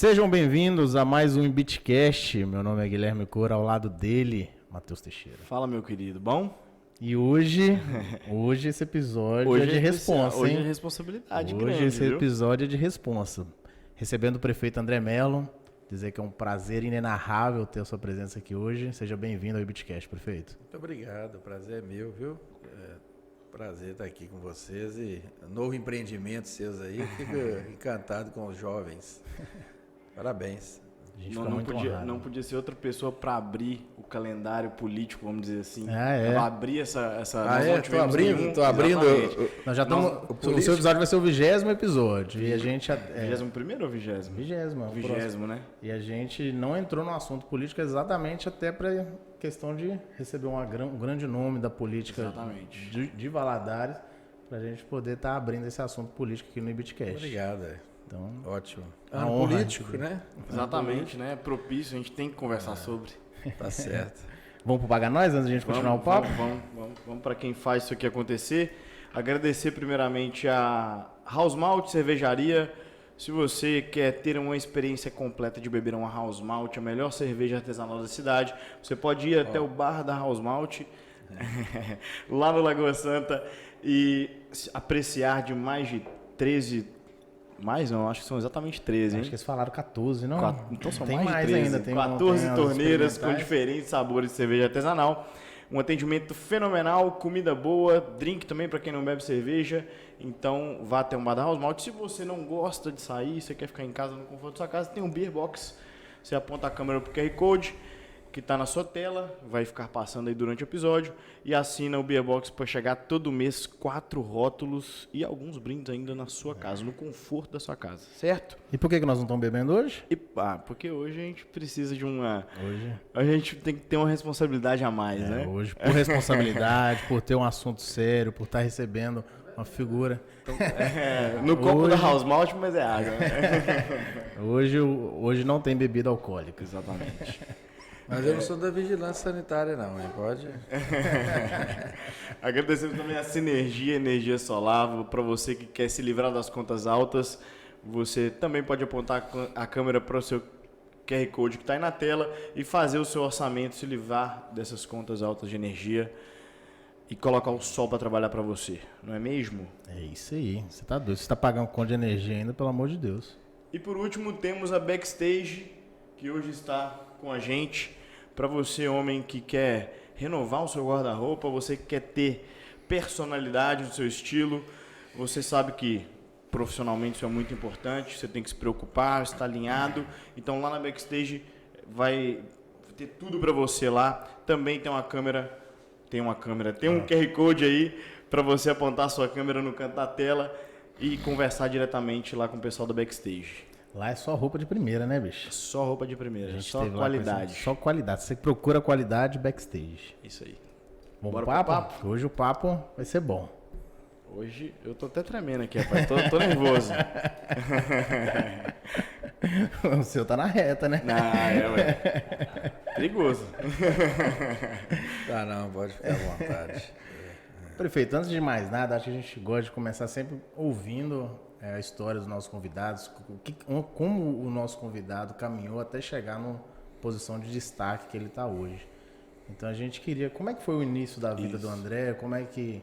Sejam bem-vindos a mais um Bitcast. Meu nome é Guilherme Cora, ao lado dele, Matheus Teixeira. Fala, meu querido, bom? E hoje esse episódio é de responsa, hein? Hoje é responsabilidade grande, Hoje esse viu? episódio é de responsa. Recebendo o prefeito André Mello, dizer que é um prazer inenarrável ter a sua presença aqui hoje. Seja bem-vindo ao Bitcast, prefeito. Muito obrigado, o prazer é meu, viu? Prazer estar aqui com vocês e novo empreendimento seus aí, eu fico encantado com os jovens. Parabéns. A gente fica muito honrado. Não podia ser outra pessoa para abrir o calendário político, vamos dizer assim. Pra abrir essa Tô abrindo. Nós já estamos. O seu episódio vai ser o 20º episódio. E a gente. 21º ou 20º? 20º, né? E a gente não entrou no assunto político exatamente até para questão de receber um grande nome da política de Valadares, para a gente poder estar abrindo esse assunto político aqui no Ibitcast. Obrigado. Então, ótimo. Ano político, né? Exatamente, né? Propício, a gente tem que conversar sobre. Tá certo. Vamos pro Paga Nós antes de a gente continuar o papo? Vamos para quem faz isso aqui acontecer. Agradecer primeiramente a House Malt Cervejaria. Se você quer ter uma experiência completa de beber uma House Malt, a melhor cerveja artesanal da cidade, você pode ir até o bar da House Malt, lá no Lagoa Santa, e apreciar de mais de 13... Mais não, acho que são exatamente 13, hein? Acho que eles falaram 14, não? Então são tem mais de 13. Ainda. Tem 14 torneiras com diferentes sabores de cerveja artesanal. Um atendimento fenomenal, comida boa, drink também para quem não bebe cerveja. Então vá até um bar da House Malt. Se você não gosta de sair, você quer ficar em casa no conforto da sua casa, tem um Beer Box. Você aponta a câmera pro QR Code que está na sua tela, vai ficar passando aí durante o episódio, e assina o Beer Box para chegar todo mês 4 rótulos e alguns brindes ainda na sua casa, no conforto da sua casa, certo? E por que nós não estamos bebendo hoje? Porque hoje a gente precisa de uma... A gente tem que ter uma responsabilidade a mais, né? Hoje, por responsabilidade, por ter um assunto sério, por estar recebendo uma figura. No copo da House Malt, mas é água. Hoje não tem bebida alcoólica. Exatamente. Mas eu não sou da vigilância sanitária, não, hein? Pode. Agradecemos também a Sinergia Energia Solar. Para você que quer se livrar das contas altas, você também pode apontar a câmera para o seu QR Code que está aí na tela e fazer o seu orçamento, se livrar dessas contas altas de energia e colocar o sol para trabalhar para você, não é mesmo? É isso aí. Você tá doido. Você está pagando conta de energia ainda, pelo amor de Deus. E por último, temos a Backstage, que hoje está com a gente. Para você, homem que quer renovar o seu guarda-roupa, você que quer ter personalidade no seu estilo, você sabe que profissionalmente isso é muito importante, você tem que se preocupar, estar alinhado. Então lá na Backstage vai ter tudo para você lá. Também tem um QR Code aí para você apontar a sua câmera no canto da tela e conversar diretamente lá com o pessoal da Backstage. Lá é só roupa de primeira, né, bicho? Só roupa de primeira, só qualidade. Só qualidade. Você procura qualidade, Backstage. Isso aí. Vamos pro papo? Hoje o papo vai ser bom. Hoje eu tô até tremendo aqui, rapaz. Tô nervoso. O seu tá na reta, né? Ué. Perigoso. Tá, não, pode ficar à vontade. Prefeito, antes de mais nada, acho que a gente gosta de começar sempre ouvindo a história dos nossos convidados, como o nosso convidado caminhou até chegar na posição de destaque que ele está hoje. Então a gente queria, como é que foi o início da vida do André, como é que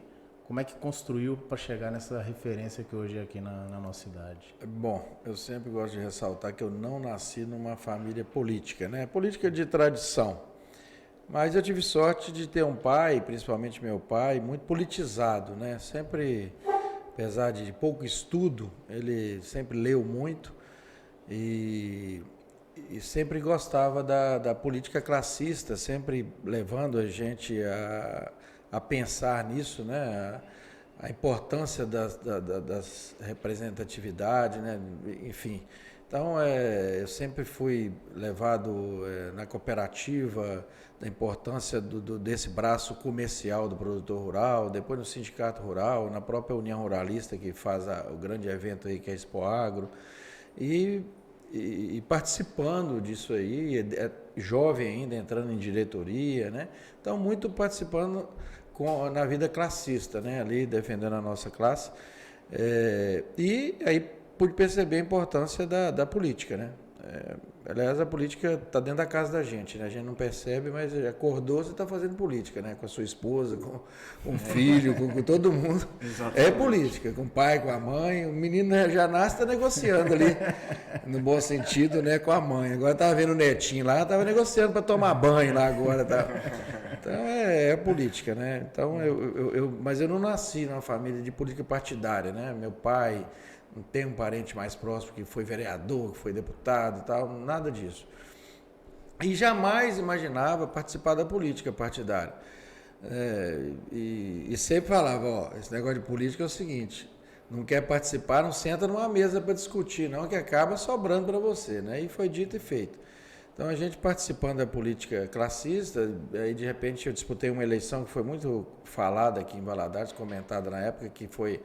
construiu para chegar nessa referência que hoje é aqui na nossa cidade? Bom, eu sempre gosto de ressaltar que eu não nasci numa família política, né? Política de tradição. Mas eu tive sorte de ter um pai, principalmente meu pai, muito politizado, né? Sempre... Apesar de pouco estudo, ele sempre leu muito e sempre gostava da política classista, sempre levando a gente a pensar nisso, né? A importância das representatividades, né? Enfim. Então, eu sempre fui levado na cooperativa, da importância desse braço comercial do produtor rural, depois no sindicato rural, na própria União Ruralista, que faz o grande evento aí, que é a Expo Agro, e participando disso aí, jovem ainda, entrando em diretoria, né? Então, muito participando na vida classista, né? Ali, defendendo a nossa classe. E aí, pude perceber a importância da política, né? Aliás, a política está dentro da casa da gente, né? A gente não percebe, mas acordou, você está fazendo política, né? Com a sua esposa, com o filho, com todo mundo. Exatamente. É política, com o pai, com a mãe. O menino já nasce, está negociando ali, no bom sentido, né? Com a mãe. Agora estava vendo o netinho lá, estava negociando para tomar banho lá agora. Tá? Então é política, né? Então, mas eu não nasci numa família de política partidária, né? Meu pai... Não tem um parente mais próximo que foi vereador, que foi deputado e tal, nada disso. E jamais imaginava participar da política partidária. E sempre falava, ó, esse negócio de política é o seguinte, não quer participar, não senta numa mesa para discutir, não, que acaba sobrando para você, né? E foi dito e feito. Então a gente participando da política classista, aí de repente eu disputei uma eleição que foi muito falada aqui em Valadares, comentada na época, que foi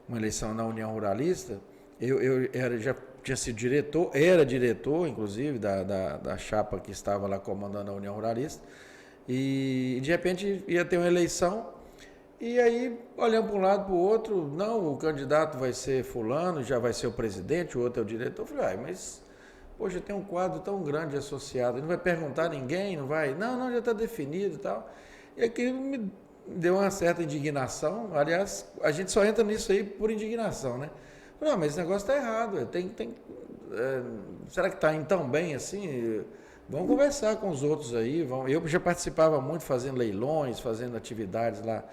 uma eleição na União Ruralista. Já tinha sido era diretor, inclusive, da chapa que estava lá comandando a União Ruralista, e de repente ia ter uma eleição, e aí olhando para um lado para o outro, não, o candidato vai ser fulano, já vai ser o presidente, o outro é o diretor. Eu falei, mas, poxa, tem um quadro tão grande associado, não vai perguntar a ninguém, não vai, não, já está definido e tal. E aquilo me deu uma certa indignação. Aliás, a gente só entra nisso aí por indignação, né? Não, mas esse negócio está errado. Será que está indo tão bem assim? Vamos conversar com os outros aí. Eu já participava muito fazendo leilões, fazendo atividades lá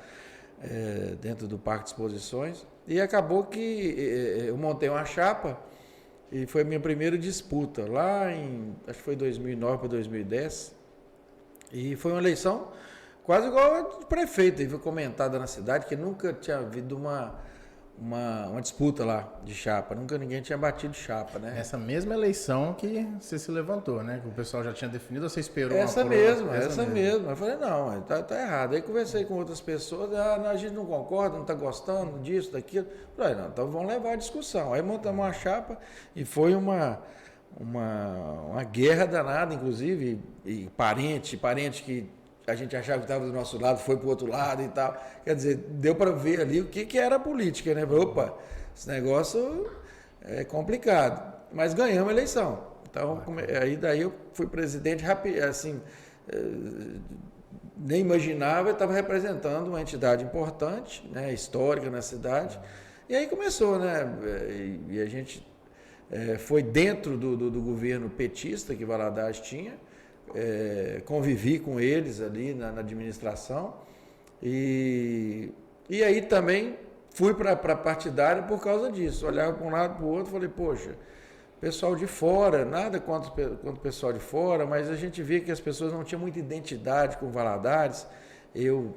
dentro do Parque de Exposições. E acabou que eu montei uma chapa e foi a minha primeira disputa lá acho que foi 2009 para 2010. E foi uma eleição quase igual a de prefeito, e foi comentada na cidade que nunca tinha havido uma disputa lá de chapa, nunca ninguém tinha batido chapa, né? Essa mesma eleição que você se levantou, né? Que o pessoal já tinha definido, você esperou essa mesma. Eu falei, não, tá errado. Aí conversei com outras pessoas, não, a gente não concorda, não está gostando disso, daquilo. Eu falei, não, então vamos levar a discussão. Aí montamos uma chapa e foi uma guerra danada, inclusive, e parente que a gente achava que estava do nosso lado, foi para o outro lado e tal. Quer dizer, deu para ver ali o que era a política, né? Opa, esse negócio é complicado. Mas ganhamos a eleição. Então, daí eu fui presidente, assim, nem imaginava, eu estava representando uma entidade importante, né, histórica na cidade. E aí começou, né? E a gente foi dentro do governo petista que Valadares tinha. Convivi com eles ali na administração e aí também fui para partidária por causa disso. Olhava para um lado para o outro e falei, poxa, pessoal de fora, nada contra o pessoal de fora, mas a gente via que as pessoas não tinham muita identidade com Valadares. Eu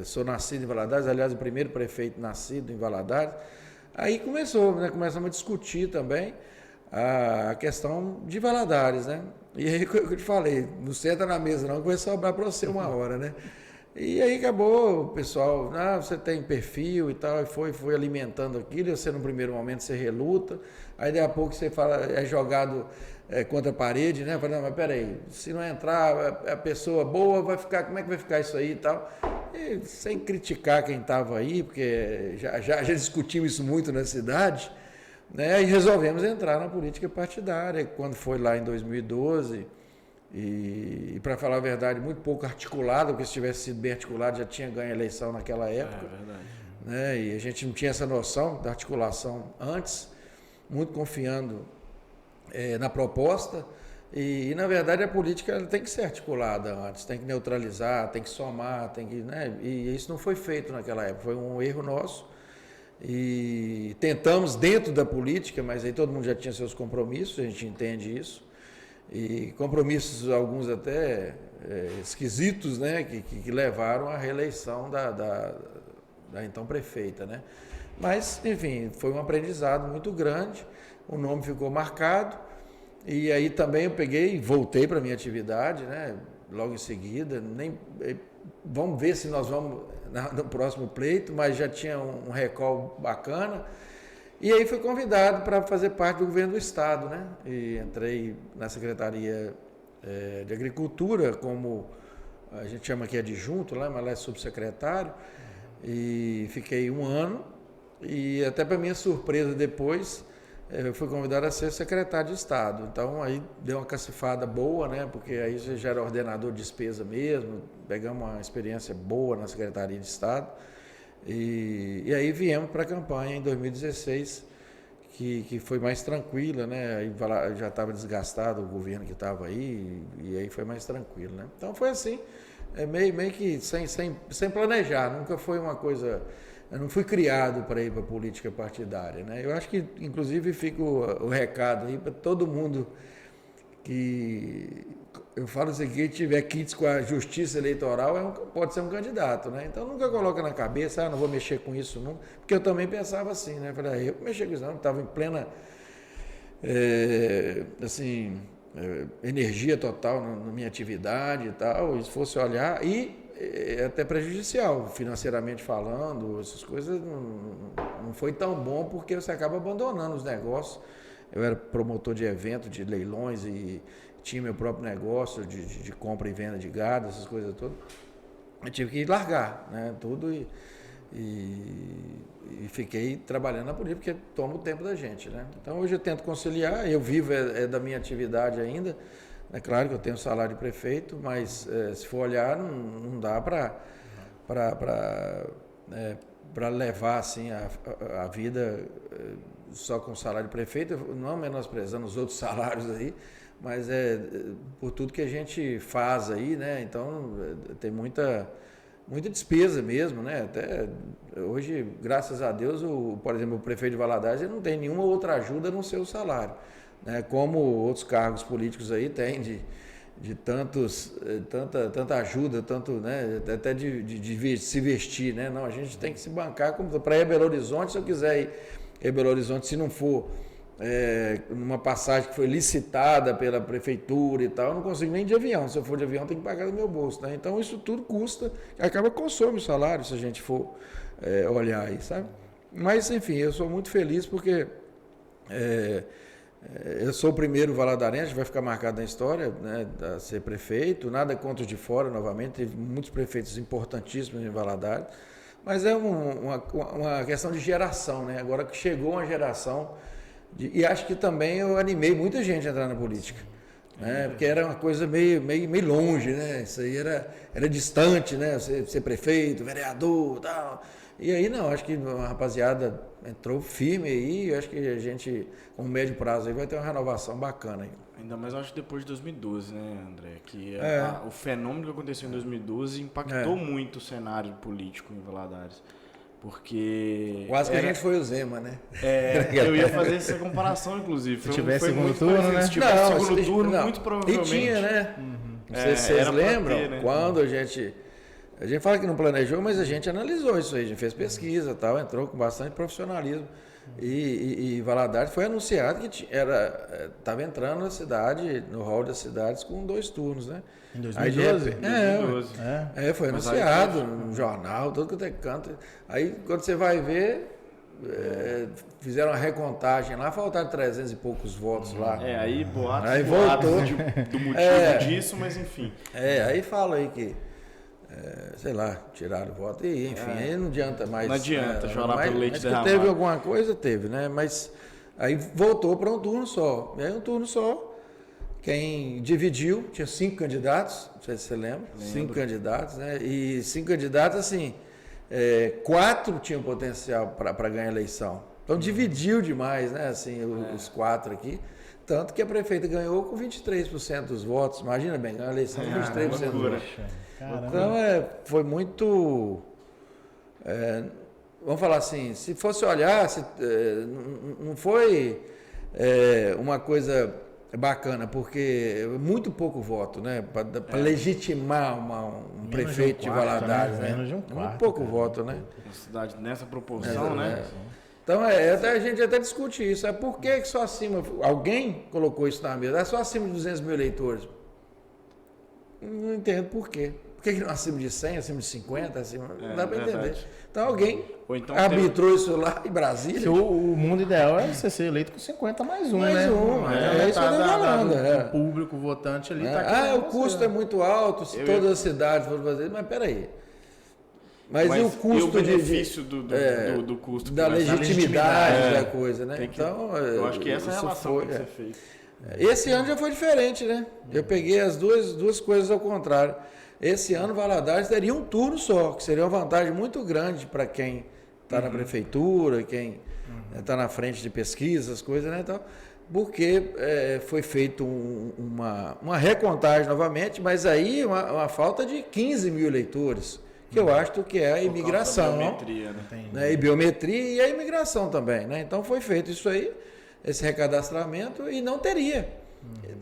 sou nascido em Valadares, aliás, o primeiro prefeito nascido em Valadares. Aí começamos a discutir também a questão de Valadares, né? E aí, como eu te falei, não senta na mesa não, que vai sobrar para você uma hora, né? E aí acabou, o pessoal, você tem perfil e tal, e foi alimentando aquilo, e você no primeiro momento você reluta, aí daqui a pouco você fala, é jogado contra a parede, né? Fala, não, mas peraí, se não entrar, a pessoa boa vai ficar, como é que vai ficar isso aí e tal? E sem criticar quem estava aí, porque já discutimos isso muito na cidade, né? E resolvemos entrar na política partidária, quando foi lá em 2012, e para falar a verdade, muito pouco articulado, porque se tivesse sido bem articulado já tinha ganho a eleição naquela época. É verdade. Né? E a gente não tinha essa noção da articulação antes, muito confiando na proposta, e na verdade a política ela tem que ser articulada antes, tem que neutralizar, tem que somar, né? E isso não foi feito naquela época, foi um erro nosso. E tentamos dentro da política, mas aí todo mundo já tinha seus compromissos, a gente entende isso, e compromissos alguns até esquisitos, né, que levaram à reeleição da então prefeita, né? Mas, enfim, foi um aprendizado muito grande, o nome ficou marcado, e aí também eu peguei e voltei para a minha atividade, né, logo em seguida, vamos ver se nós vamos no próximo pleito, mas já tinha um recall bacana. E aí fui convidado para fazer parte do governo do Estado, né? E entrei na Secretaria de Agricultura, como a gente chama aqui adjunto, mas lá é subsecretário, e fiquei um ano. E até para minha surpresa depois, eu fui convidado a ser secretário de Estado. Então, aí deu uma cacifada boa, né? Porque aí você já era ordenador de despesa mesmo, pegamos uma experiência boa na Secretaria de Estado. E aí viemos para a campanha em 2016, que foi mais tranquila, né? Aí já estava desgastado o governo que estava aí, e aí foi mais tranquilo, né? Então foi assim, meio que sem planejar, nunca foi uma coisa... Eu não fui criado para ir para a política partidária, né? Eu acho que, inclusive, fica o recado aí para todo mundo que... Eu falo assim, quem tiver kits com a justiça eleitoral pode ser um candidato, né? Então nunca coloca na cabeça, não vou mexer com isso nunca, porque eu também pensava assim, né? Eu falei, eu mexer com isso não, estava em plena, energia total na minha atividade e tal, e se fosse olhar, e é até prejudicial, financeiramente falando, essas coisas não foi tão bom, porque você acaba abandonando os negócios. Eu era promotor de evento, de leilões e tinha meu próprio negócio de compra e venda de gado, essas coisas todas. Eu tive que largar, né, tudo e fiquei trabalhando na política, porque toma o tempo da gente, né? Então hoje eu tento conciliar, eu vivo da minha atividade ainda. É claro que eu tenho salário de prefeito, mas se for olhar, não dá para levar assim, a vida só com salário de prefeito, não menosprezando os outros salários aí, mas por tudo que a gente faz aí, né? Então tem muita despesa mesmo, né? Até hoje, graças a Deus, por exemplo, o prefeito de Valadares, ele não tem nenhuma outra ajuda a não ser o salário, né? Como outros cargos políticos aí têm de tanta ajuda, tanto, né? Até de se vestir, né? Não, a gente tem que se bancar para ir a Belo Horizonte, se eu quiser ir a Belo Horizonte, se não for numa passagem que foi licitada pela prefeitura e tal, eu não consigo nem de avião. Se eu for de avião, tem que pagar do meu bolso, né? Então isso tudo custa, acaba consome o salário, se a gente for olhar aí, sabe? Mas enfim, eu sou muito feliz porque eu sou o primeiro valadarense, vai ficar marcado na história, né, a ser prefeito, nada contra os de fora, novamente, teve muitos prefeitos importantíssimos em Valadares, mas é uma questão de geração, né? Agora que chegou uma geração, e acho que também eu animei muita gente a entrar na política, né? Porque era uma coisa meio longe, né? Isso aí era distante, né? Ser prefeito, vereador e tal. E aí não, acho que a rapaziada entrou firme aí, eu acho que a gente, com médio prazo aí, vai ter uma renovação bacana aí. Ainda mais, eu acho, depois de 2012, né, André? Que o fenômeno que aconteceu em 2012 impactou muito o cenário político em Valadares. Porque... Quase que a gente foi o Zema, né? Eu ia fazer essa comparação, inclusive. Se tivesse segundo turno, né? Se tivesse segundo turno, muito provavelmente. E tinha, né? Não sei se vocês lembram, né? Quando a gente fala que não planejou, mas a gente analisou isso aí, a gente fez pesquisa e tal, entrou com bastante profissionalismo. E Valadares foi anunciado que estava entrando na cidade, no hall das cidades, com 2 turnos, né? Em 2012? Foi anunciado no jornal, todo que tem canto. Aí, quando você vai ver, fizeram uma recontagem lá, faltaram 300 e poucos votos lá. Aí boatos voltou do motivo disso, mas enfim. Aí fala aí que, sei lá, tiraram o voto, e enfim, aí não adianta mais. Não adianta chorar pelo leite derramado. Teve alguma coisa, teve, né? Mas aí voltou para um turno só. E aí um turno só. Quem dividiu, tinha 5 candidatos, não sei se você lembra, 5 candidatos, né? E 5 candidatos, assim, 4 tinham potencial para ganhar a eleição. Então dividiu demais, né? Assim, os 4 aqui. Tanto que a prefeita ganhou com 23% dos votos. Imagina bem, ganhou a eleição com 23% dos votos. Então foi muito. Vamos falar assim, se fosse olhar, não foi uma coisa bacana, porque muito pouco voto, né? Para legitimar um prefeito de Valadares, né? Menos de um quarto, muito pouco voto, né? Uma cidade nessa proporção, né? Então, a gente até discute isso. Por que só acima... Alguém colocou isso na mesa. É só acima de 200 mil eleitores. Não entendo por quê. Por que não acima de 100, acima de 50, acima... Não dá para entender. Então, alguém arbitrou isso lá em Brasília. O mundo ideal é você ser eleito com 50 mais um, né? É isso que eu estou falando. O público votante ali está aqui. O custo é muito alto, se todas as cidades forem fazer... Mas peraí. Mas e o custo o benefício do custo? Da legitimidade da coisa, né? Então, eu acho que essa é a relação que você fez. Esse ano já foi diferente, né? Eu peguei as duas coisas ao contrário. Esse ano, Valadares teria um turno só, que seria uma vantagem muito grande para quem está na prefeitura, quem está na frente de pesquisas, coisas, né? Então, porque foi feito uma recontagem novamente, mas aí uma falta de 15 mil eleitores, que eu acho que é a imigração. Biometria, né? E biometria e a imigração também, né? Então foi feito isso aí, esse recadastramento, e não teria.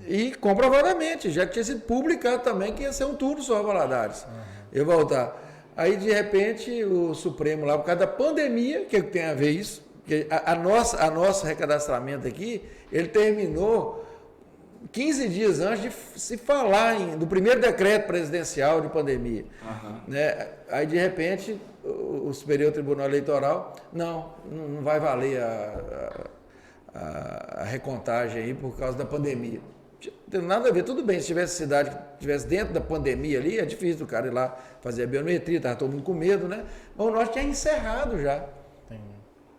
E comprovadamente, já tinha sido publicado também que ia ser um turno só, Valadares. Eu voltar. Aí, de repente, o Supremo lá, por causa da pandemia, que tem a ver isso, que a nosso recadastramento aqui, ele terminou 15 dias antes de se falar do primeiro decreto presidencial de pandemia. Né? Aí, de repente, o Superior Tribunal Eleitoral, não vai valer a recontagem aí por causa da pandemia. Não tem nada a ver, tudo bem, se tivesse cidade que estivesse dentro da pandemia ali, é difícil o cara ir lá fazer a biometria, estava todo mundo com medo, né? Mas o nosso tinha encerrado já.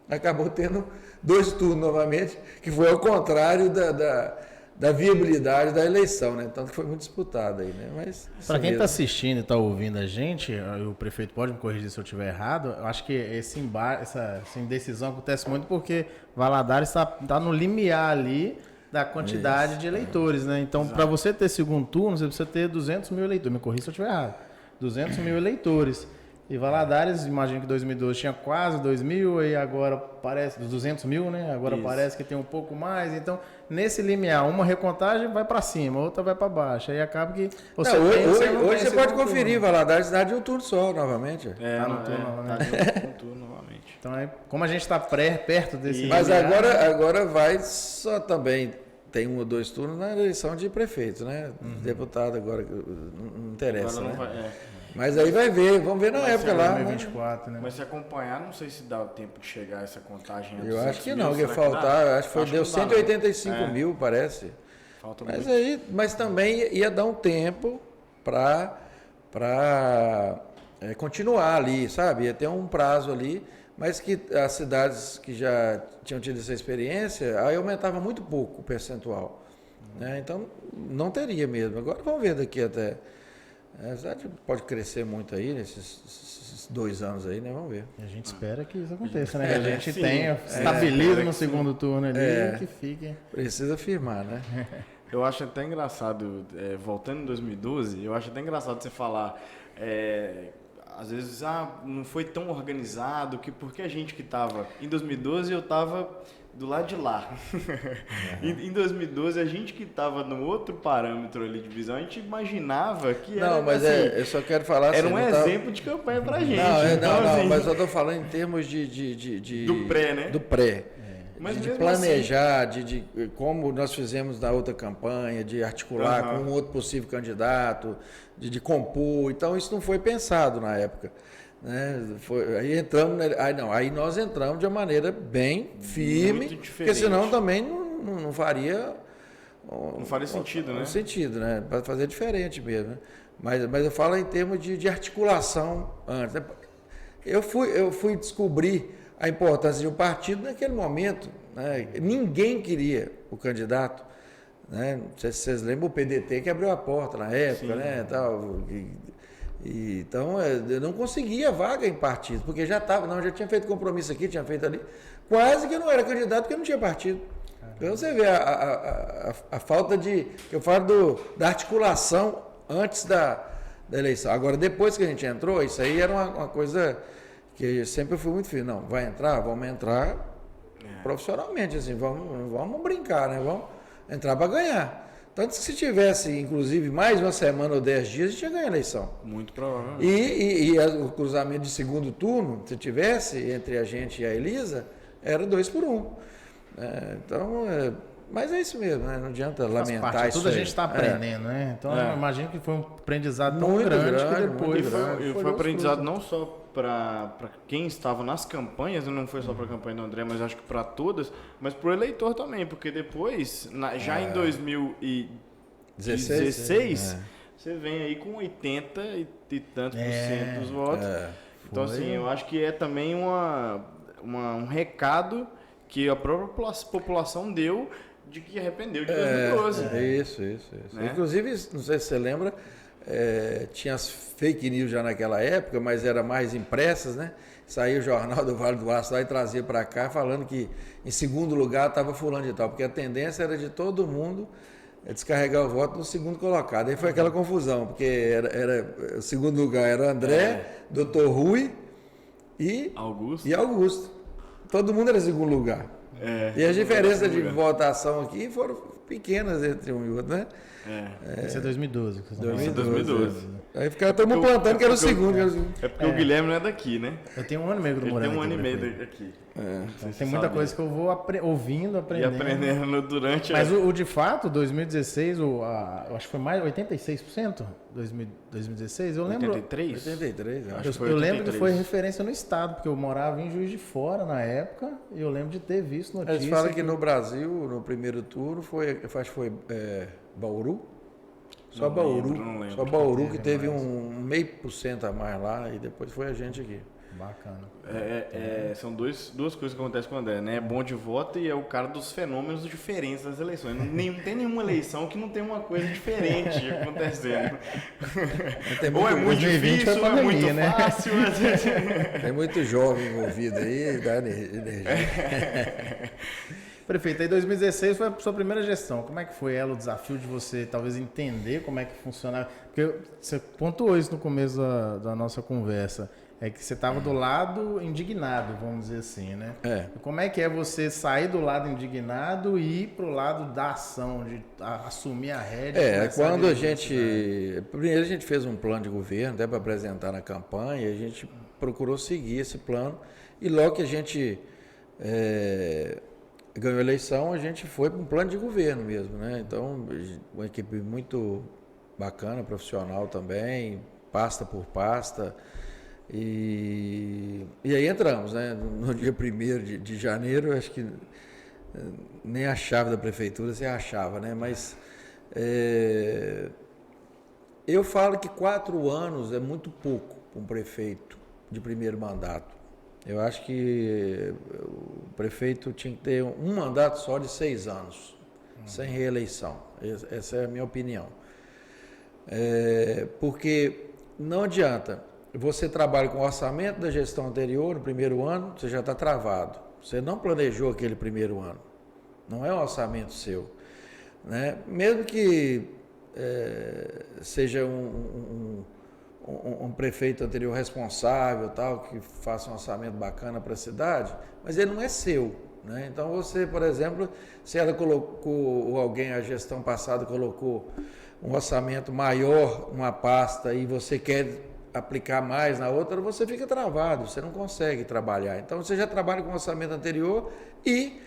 Acabou tendo 2 turnos novamente, que foi ao contrário da viabilidade da eleição, né? Tanto que foi muito disputado aí, né? Mas para quem está assistindo e está ouvindo a gente, o prefeito pode me corrigir se eu estiver errado, eu acho que essa indecisão acontece muito porque Valadares está no limiar ali da quantidade de eleitores, né? Então, para você ter segundo turno, você precisa ter 200 mil eleitores. Me corrija se eu estiver errado. 200 mil eleitores. E Valadares, imagino que em 2012 tinha quase 2 mil, e agora parece, 200 mil, né? Agora parece que tem um pouco mais. Então, nesse limiar, uma recontagem vai para cima, outra vai para baixo. Aí acaba que você hoje você pode conferir, Valadares dá de um turno só, novamente. Tá no turno novamente. Tá de um turno novamente. Então, como a gente está perto desse Mas limiar, agora vai só também. Tem 1 ou 2 turnos na eleição de prefeito, né? Deputado agora, não interessa, Agora não né? Mas aí vamos ver na época lá. 2024, né? Mas se acompanhar, não sei se dá tempo de chegar essa contagem. Eu acho que não, que ia faltar, acho que deu 185 mil, parece. Falta mas muito. Mas também ia dar um tempo para continuar ali, sabe? Ia ter um prazo ali, mas que as cidades que já tinham tido essa experiência, aí aumentava muito pouco o percentual. Né? Então, não teria mesmo. Agora vamos ver daqui até... A cidade pode crescer muito aí, nesses 2 anos aí, né? Vamos ver. A gente espera que isso aconteça, né? Que a gente tenha estabilido no segundo turno ali, que fique... Precisa firmar, né? Eu acho até engraçado, voltando em 2012, eu acho até engraçado você falar... às vezes, não foi tão organizado, porque a gente que estava... Em 2012, eu estava do lado de lá. Em 2012, a gente que estava no outro parâmetro ali de visão, a gente imaginava que era... Não, mas assim, eu só quero falar... era um exemplo de campanha pra gente. Não, mas eu estou falando em termos de... Do pré, né? Do pré. Mas de planejar, assim, de como nós fizemos na outra campanha, de articular com um outro possível candidato, de compor. Então, isso não foi pensado na época. Né? Aí nós entramos de uma maneira bem firme, porque senão também não faria... Não faria sentido, né? Sentido, né? Para fazer diferente mesmo. Né? Mas eu falo em termos de articulação antes. Né? Eu fui descobrir a importância de um partido naquele momento. Né? Ninguém queria o candidato. Né? Não sei se vocês lembram, o PDT que abriu a porta na época. Né? Então, eu não conseguia vaga em partido, porque já tinha feito compromisso aqui, tinha feito ali. Quase que eu não era candidato, porque não tinha partido. Então, você vê a falta que eu falo da articulação antes da eleição. Agora, depois que a gente entrou, isso aí era uma coisa... que eu sempre fui muito firme. Não, vamos entrar profissionalmente, assim, vamos brincar, né? Vamos entrar para ganhar. Tanto que se tivesse, inclusive, mais uma semana ou 10 dias, a gente ia ganhar a eleição. Muito provavelmente. E o cruzamento de segundo turno, se tivesse entre a gente e a Elisa, era 2 por 1. Mas é isso mesmo, né? Não adianta lamentar isso. Tudo a gente está aprendendo, né? Então, eu imagino que foi um aprendizado tão grande que depois... Foi aprendizado não só para quem estava nas campanhas, não foi só para a campanha do André, mas acho que para todas, mas para o eleitor também, porque depois, já em 2016, você vem aí com 80 e tantos % dos votos. Então, assim, eu acho que é também um recado que a própria população deu de que arrependeu de 2012. Isso. Né? Inclusive, não sei se você lembra, tinha as fake news já naquela época, mas era mais impressas, né? Saía o Jornal do Vale do Aço lá e trazia para cá falando que em segundo lugar estava fulano de tal, porque a tendência era de todo mundo descarregar o voto no segundo colocado. Aí foi aquela confusão, porque o segundo lugar era André, Dr. Rui e Augusto. Todo mundo era segundo lugar. E as diferenças de votação aqui foram pequenas entre um e outro, né? Esse é 2012. Que vocês estão falando. 2012. Aí ficava todo mundo plantando que era o segundo. É porque o Guilherme não é daqui, né? Eu tenho um ano e meio que eu tô Ele morando tem um ano e meio prefeito. aqui. Então, tem muita coisa que eu vou ouvindo, E aprendendo. aprendendo durante Mas o de fato, 2016, eu acho que foi mais 86%? 2016, eu lembro. 83? 83, eu acho. Eu lembro que foi referência no estado, porque eu morava em Juiz de Fora na época, e eu lembro de ter visto notícia. Eles falam que no Brasil, no primeiro turno, acho que foi Bauru. Só Não Bauru. lembro, não lembro. Só Bauru que teve um 0,5% a mais lá e depois foi a gente aqui. Bacana. São duas coisas que acontecem com o André, né? É bom de voto e é o cara dos fenômenos diferentes das eleições. Não tem nenhuma eleição que não tem uma coisa diferente acontecendo. Ou é muito 2020 difícil, foi ou é muito pandemia, né? fácil. Às vezes... Tem muito jovem envolvido aí, dá energia. Prefeito, aí 2016 foi a sua primeira gestão. Como é que foi ela, o desafio de você talvez entender como é que funcionava? Porque você pontuou isso no começo da nossa conversa. É que você estava do lado indignado, vamos dizer assim, né? Como é que é você sair do lado indignado e ir para o lado da ação, de assumir a rédea? Quando primeiro a gente fez um plano de governo, até para apresentar na campanha, a gente procurou seguir esse plano e logo que a gente ganhou a eleição, a gente foi para um plano de governo mesmo, né? Então, uma equipe muito bacana, profissional também, pasta por pasta. E aí entramos, né? No dia 1º de janeiro, acho que nem a chave da prefeitura você achava, né? Mas eu falo que 4 anos é muito pouco para um prefeito de primeiro mandato. Eu acho que o prefeito tinha que ter um mandato só de 6 anos, sem reeleição. Essa é a minha opinião. Porque não adianta. Você trabalha com o orçamento da gestão anterior, no primeiro ano, você já está travado. Você não planejou aquele primeiro ano. Não é um orçamento seu. Né? Mesmo que seja um prefeito anterior responsável, tal, que faça um orçamento bacana para a cidade, mas ele não é seu. Né? Então você, por exemplo, se ela colocou, ou alguém, a gestão passada colocou um orçamento maior, uma pasta, e você quer aplicar mais na outra, você fica travado, você não consegue trabalhar. Então você já trabalha com o orçamento anterior e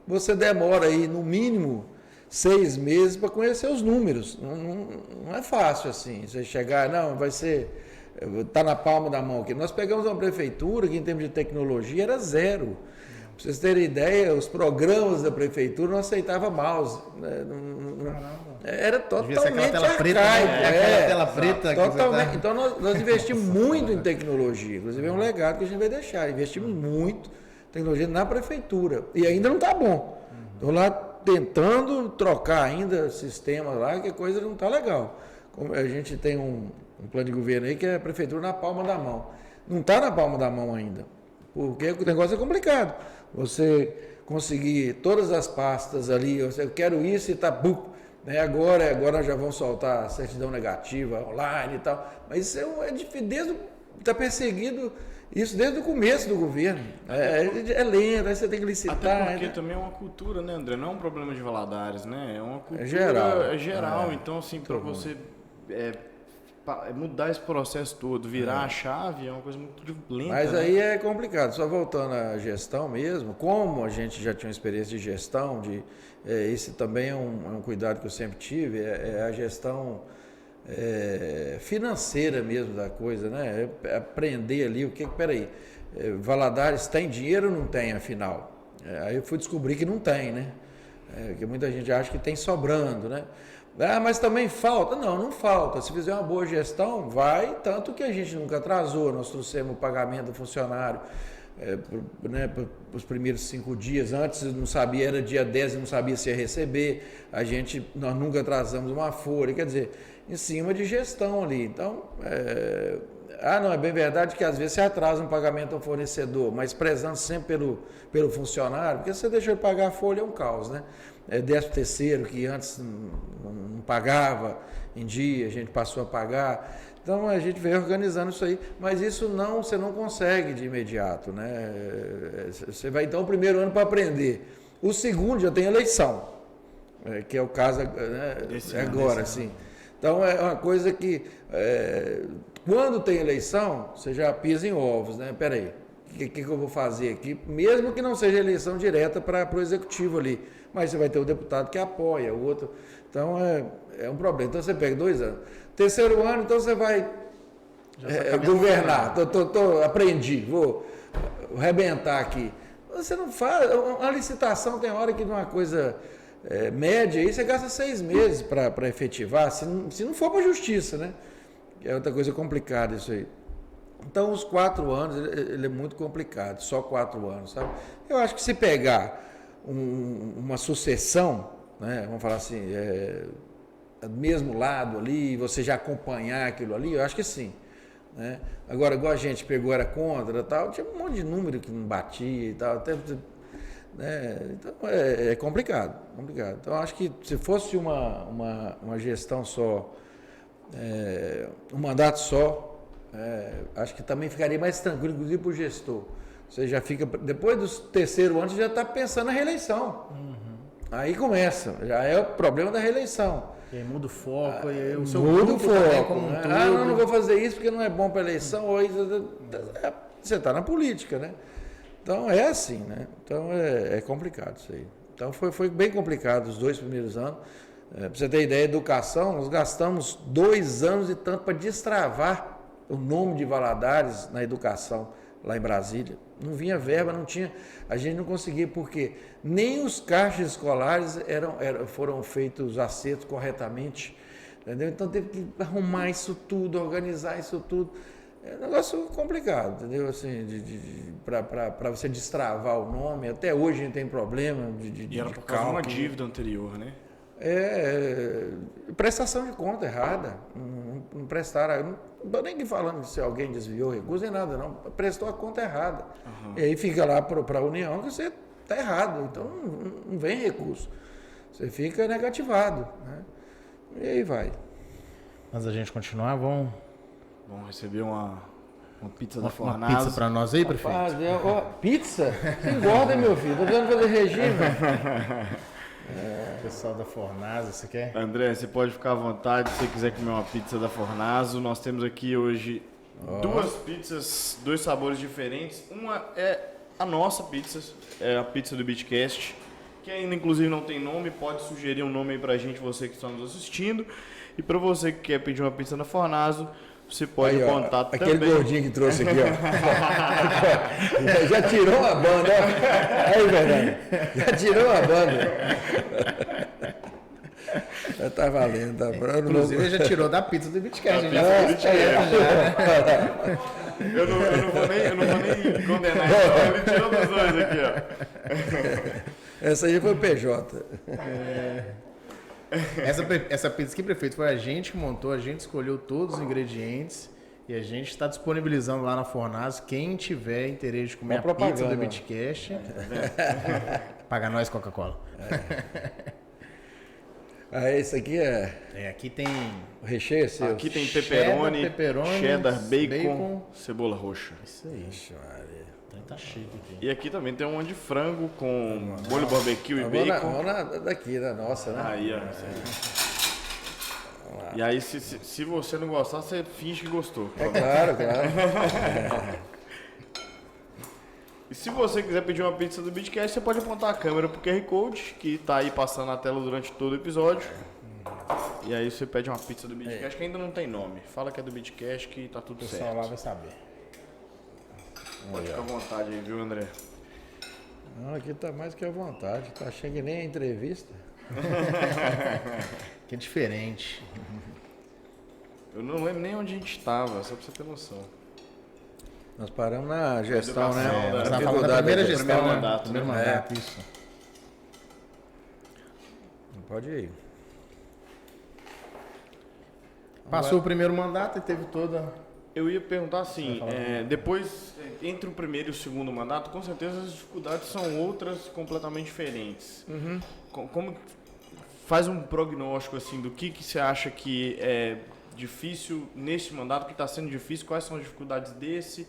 você demora aí no mínimo 6 meses para conhecer os números. Não é fácil assim, você chegar, não, vai ser, está na palma da mão aqui. Nós pegamos uma prefeitura que em termos de tecnologia era 0. Para vocês terem ideia, os programas da prefeitura não aceitavam mouse. Né? Era totalmente arcaico. Aquela tela preta. Totalmente. Então nós investimos muito em tecnologia. Inclusive é um legado que a gente vai deixar. Investimos muito em tecnologia na prefeitura. E ainda não está bom. Estou lá tentando trocar ainda sistemas lá, que a coisa não está legal. Como a gente tem um plano de governo aí que é a prefeitura na palma da mão. Não está na palma da mão ainda. Porque o negócio é complicado. Você conseguir todas as pastas ali, eu quero isso e está, né? Agora já vão soltar a certidão negativa online e tal. Mas isso é difícil, está perseguido isso desde o começo do governo. É lento, aí você tem que licitar. Até porque também é uma cultura, né, André? Não é um problema de Valadares, né? É uma cultura geral. Então, assim, para você mudar esse processo todo, virar a chave, é uma coisa muito lenta. Mas né? aí é complicado. Só voltando à gestão mesmo, como a gente já tinha uma experiência de gestão, esse também é um cuidado que eu sempre tive, é a gestão financeira mesmo da coisa, né? Aprender ali peraí, Valadares tem dinheiro ou não tem, afinal? Aí eu fui descobrir que não tem, né? Porque muita gente acha que tem sobrando, né? Ah, mas também falta. Não, não falta. Se fizer uma boa gestão, vai. Tanto que a gente nunca atrasou. Nós trouxemos o pagamento do funcionário né, para os primeiros 5 dias. Antes não sabia, era dia 10 e não sabia se ia receber. Nós nunca atrasamos uma folha. Quer dizer, em cima de gestão ali. Então, não, é bem verdade que às vezes você atrasa um pagamento ao fornecedor, mas prezando sempre pelo funcionário, porque você deixa ele pagar a folha é um caos, né? 13º, que antes não pagava em dia, a gente passou a pagar. Então a gente veio organizando isso aí, mas isso você não consegue de imediato, né? Você vai então o primeiro ano para aprender. O segundo já tem eleição, que é o caso agora, assim. Então é uma coisa que quando tem eleição, você já pisa em ovos, né? Peraí, o que eu vou fazer aqui? Mesmo que não seja eleição direta para o executivo ali, mas você vai ter o deputado que apoia, o outro. Então é um problema. Então você pega 2 anos. Terceiro ano, então você vai governar. Aprendi, vou arrebentar aqui. Você não faz. Uma licitação tem hora que numa coisa média aí você gasta 6 meses para efetivar, se não for para a justiça, né? É outra coisa complicada isso aí. Então, os 4 anos, ele é muito complicado, só 4 anos, sabe? Eu acho que se pegar uma sucessão, né, vamos falar assim, do mesmo lado ali, você já acompanhar aquilo ali, eu acho que sim. Né? Agora, igual a gente pegou, era contra, tal, tinha um monte de número que não batia e tal, né? Então, é complicado. Então, eu acho que se fosse uma gestão só, um mandato só, acho que também ficaria mais tranquilo, inclusive para o gestor. Você já fica, depois do 3º ano, você já está pensando na reeleição. Uhum. Aí começa, já é o problema da reeleição. E aí muda o foco, e aí o seu muda grupo o foco. como um todo. Não vou fazer isso porque não é bom para a eleição. Você está na política, né? Então é assim, né? Então é complicado isso aí. Então foi bem complicado os 2 primeiros anos. Para você ter ideia, educação, nós gastamos 2 anos e tanto para destravar o nome de Valadares na educação lá em Brasília. Não vinha verba, não tinha, a gente não conseguia, porque nem os caixas escolares foram feitos os acertos corretamente, entendeu? Então teve que arrumar isso tudo, organizar isso tudo. É um negócio complicado, entendeu? Assim, para você destravar o nome, até hoje a gente tem problema e era por causa de uma dívida anterior, né? Prestação de conta errada, não prestaram, não estou nem falando se alguém desviou recurso nem nada, não, prestou a conta errada. Uhum. E aí fica lá para a União que você está errado, então não vem recurso, você fica negativado, né? E aí vai. Antes da gente continuar, vamos receber uma pizza da Fornazo. Uma pizza para nós aí, prefeito? Pizza? Você engorda, meu filho, estou precisando fazer regime. Pessoal da Fornazo, você quer? André, você pode ficar à vontade se você quiser comer uma pizza da Fornazo. Nós temos aqui hoje 2 pizzas, 2 sabores diferentes. Uma é a nossa pizza, é a pizza do Beatcast, que ainda inclusive não tem nome. Pode sugerir um nome aí pra gente, você que está nos assistindo. E para você que quer pedir uma pizza na Fornazo, você pode contar também. Aquele gordinho que trouxe aqui, ó. Já tirou a banda, ó. Aí, Fernando. Já tirou a banda. Já tá valendo, tá pronto. Inclusive, ele já tirou da pizza do Bitcast. Eu não vou nem condenar ele tirou dos 2 aqui, ó. Essa aí foi o PJ. Essa pizza aqui, prefeito, foi a gente que montou, a gente escolheu todos os ingredientes e a gente está disponibilizando lá na Fornazo. Quem tiver interesse de comer a pizza do Bitcast, paga nós Coca-Cola. Esse aqui aqui tem o recheio seu. Aqui tem pepperoni, cheddar, bacon, cebola roxa. Isso aí. Tá chique aqui. E aqui também tem um de frango com molho barbecue e bacon. Vamos daqui, da nossa, né? Aí, ó. E aí, se você não gostar, você finge que gostou. Claro. E se você quiser pedir uma pizza do Beatcast, você pode apontar a câmera pro QR Code, que tá aí passando na tela durante todo o episódio. E aí você pede uma pizza do Beatcast que ainda não tem nome. Fala que é do Beatcast que tá tudo certo. O pessoal lá vai saber. Pode ficar à vontade aí, viu, André? Não, aqui está mais que à vontade. Tá achando que nem a entrevista. Que é diferente. Eu não lembro nem onde a gente estava, só pra você ter noção. Nós paramos na gestão, Educação, né? né? Nós estávamos falando da primeira gestão, primeiro né? mandato, Primeiro né? mandato, isso. Pode ir. Passou o primeiro mandato e teve toda... Eu ia perguntar assim, depois, entre o primeiro e o segundo mandato, com certeza as dificuldades são outras completamente diferentes. Como faz um prognóstico assim do que você acha que é difícil neste mandato, que está sendo difícil, quais são as dificuldades desse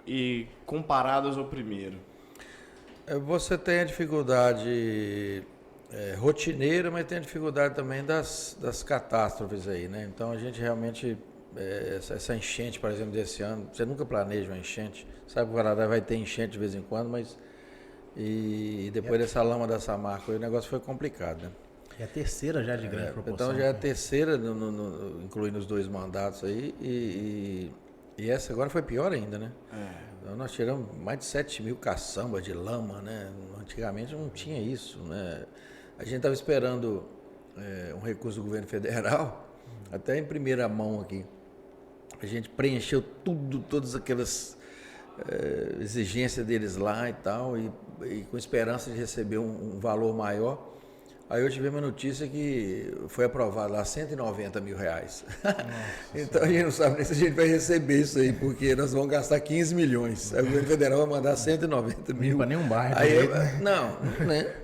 e comparadas ao primeiro? Você tem a dificuldade rotineira, mas tem a dificuldade também das catástrofes aí, né? Então a gente realmente, essa enchente, por exemplo, desse ano, você nunca planeja uma enchente, sabe que o Valadares vai ter enchente de vez em quando, mas e depois dessa lama da Samarco, o negócio foi complicado, né? É a terceira já de grande proporção. Então já é a terceira, incluindo os 2 mandatos aí, e essa agora foi pior ainda, né? Então nós tiramos mais de 7 mil caçambas de lama, né? Antigamente não tinha isso, né? A gente estava esperando um recurso do governo federal, até em primeira mão aqui. A gente preencheu todas aquelas exigências deles lá e tal, e com esperança de receber um valor maior. Aí eu tive uma notícia que foi aprovado lá R$190 mil. Então a gente não sabe nem se a gente vai receber isso aí, porque nós vamos gastar 15 milhões. Aí o governo federal vai mandar 190 mil. Não para nenhum bairro. Aí não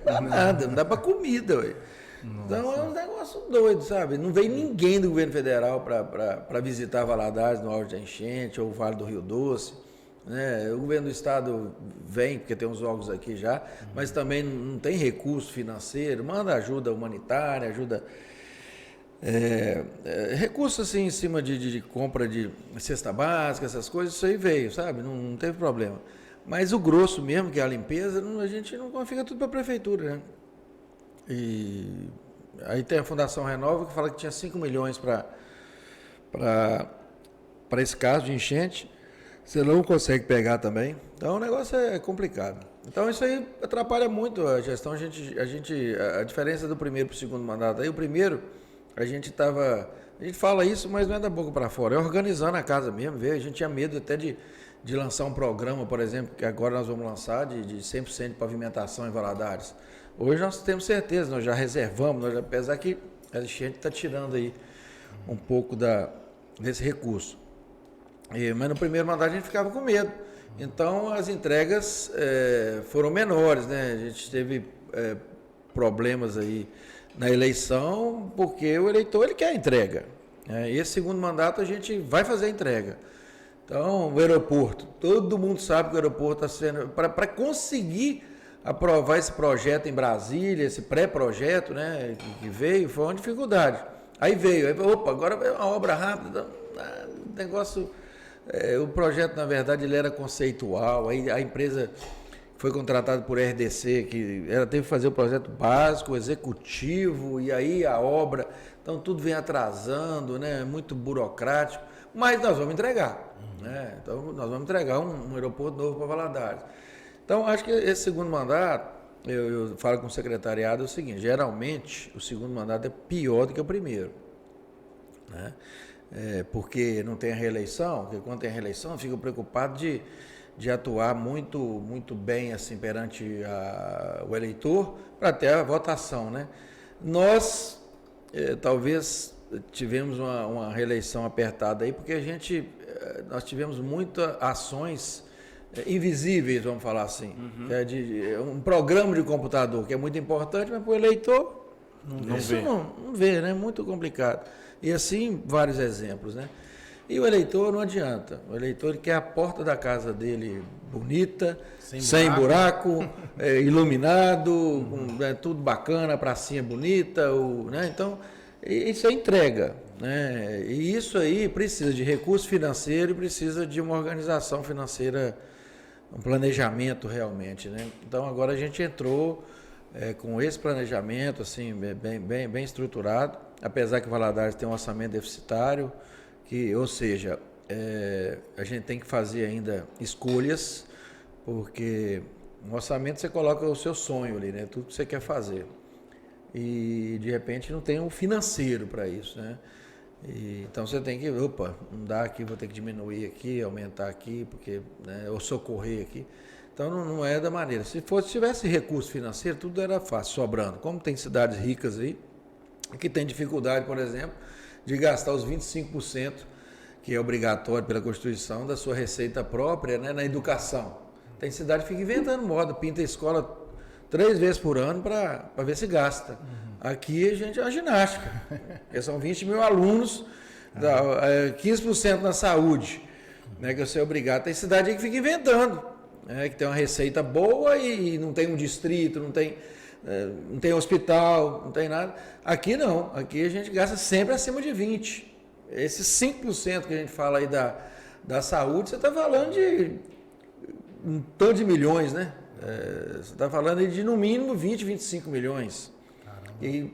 dá nada, não dá para comida. Ué. Então é um negócio doido, sabe? Não vem ninguém do governo federal para visitar Valadares no auge da enchente ou o Vale do Rio Doce. Né? O governo do estado vem, porque tem uns órgãos aqui já, mas também não tem recurso financeiro, manda ajuda humanitária, ajuda recurso assim em cima de compra de cesta básica, essas coisas, isso aí veio, sabe? Não teve problema. Mas o grosso mesmo, que é a limpeza, a gente não fica tudo para a prefeitura, né? E aí tem a Fundação Renova que fala que tinha 5 milhões para esse caso de enchente. Você não consegue pegar também. Então o negócio é complicado. Então isso aí atrapalha muito a gestão. A diferença do primeiro para o segundo mandato. Aí o primeiro, a gente fala isso, mas não é da boca para fora. É organizando a casa mesmo, a gente tinha medo até de lançar um programa, por exemplo, que agora nós vamos lançar de 100% de pavimentação em Valadares. Hoje nós temos certeza, nós já reservamos, apesar que a gente está tirando aí um pouco desse recurso. Mas no primeiro mandato a gente ficava com medo. Então as entregas foram menores, né? A gente teve problemas aí na eleição, porque o eleitor ele quer a entrega. E esse segundo mandato a gente vai fazer a entrega. Então o aeroporto, todo mundo sabe que o aeroporto está sendo... Para conseguir aprovar esse projeto em Brasília, esse pré-projeto, né, que veio, foi uma dificuldade. Aí veio, agora é uma obra rápida, negócio... o projeto, na verdade, ele era conceitual, aí a empresa foi contratada por RDC, que ela teve que fazer o projeto básico, executivo, e aí a obra, então tudo vem atrasando, né, muito burocrático, mas nós vamos entregar, né? Então nós vamos entregar um aeroporto novo para Valadares. Então acho que esse segundo mandato, eu falo com o secretariado, é o seguinte, geralmente o segundo mandato é pior do que o primeiro, né? Porque não tem a reeleição, porque quando tem a reeleição fica preocupado de atuar muito, muito bem assim, perante o eleitor para ter a votação, né? Nós talvez tivemos uma reeleição apertada aí, porque nós tivemos muitas ações invisíveis, vamos falar assim, um programa de computador que é muito importante, mas para o eleitor não vê, né? Muito complicado. E assim, vários exemplos, né? E o eleitor não adianta. O eleitor ele quer a porta da casa dele bonita, sem buraco, iluminado, tudo bacana, a pracinha bonita, né? Então, isso é entrega, né? E isso aí precisa de recurso financeiro e precisa de uma organização financeira, um planejamento realmente, né? Então, agora a gente entrou com esse planejamento, assim, bem estruturado, apesar que Valadares tem um orçamento deficitário, ou seja, a gente tem que fazer ainda escolhas, porque Um orçamento você coloca o seu sonho ali, né? Tudo que você quer fazer. E de repente não tem um financeiro para isso, né? Então você tem que, opa, não dá aqui, vou ter que diminuir aqui, aumentar aqui, porque, né, ou socorrer aqui. Então não é da maneira. Se tivesse recurso financeiro, tudo era fácil, sobrando. Como tem cidades ricas aí, que tem dificuldade, por exemplo, de gastar os 25%, que é obrigatório pela Constituição, da sua receita própria, né, na educação. Tem cidade que fica inventando moda, pinta a escola 3 vezes por ano para ver se gasta. Aqui a gente é uma ginástica. Porque são 20 mil alunos, 15% na saúde, né, que você é obrigado. Tem cidade aí que fica inventando, né, que tem uma receita boa e não tem um distrito, não tem hospital, não tem nada. Aqui não, aqui a gente gasta sempre acima de 20%. Esses 5% que a gente fala aí da saúde, você está falando de um tanto de milhões, né? Você está falando aí de no mínimo 20, 25 milhões. E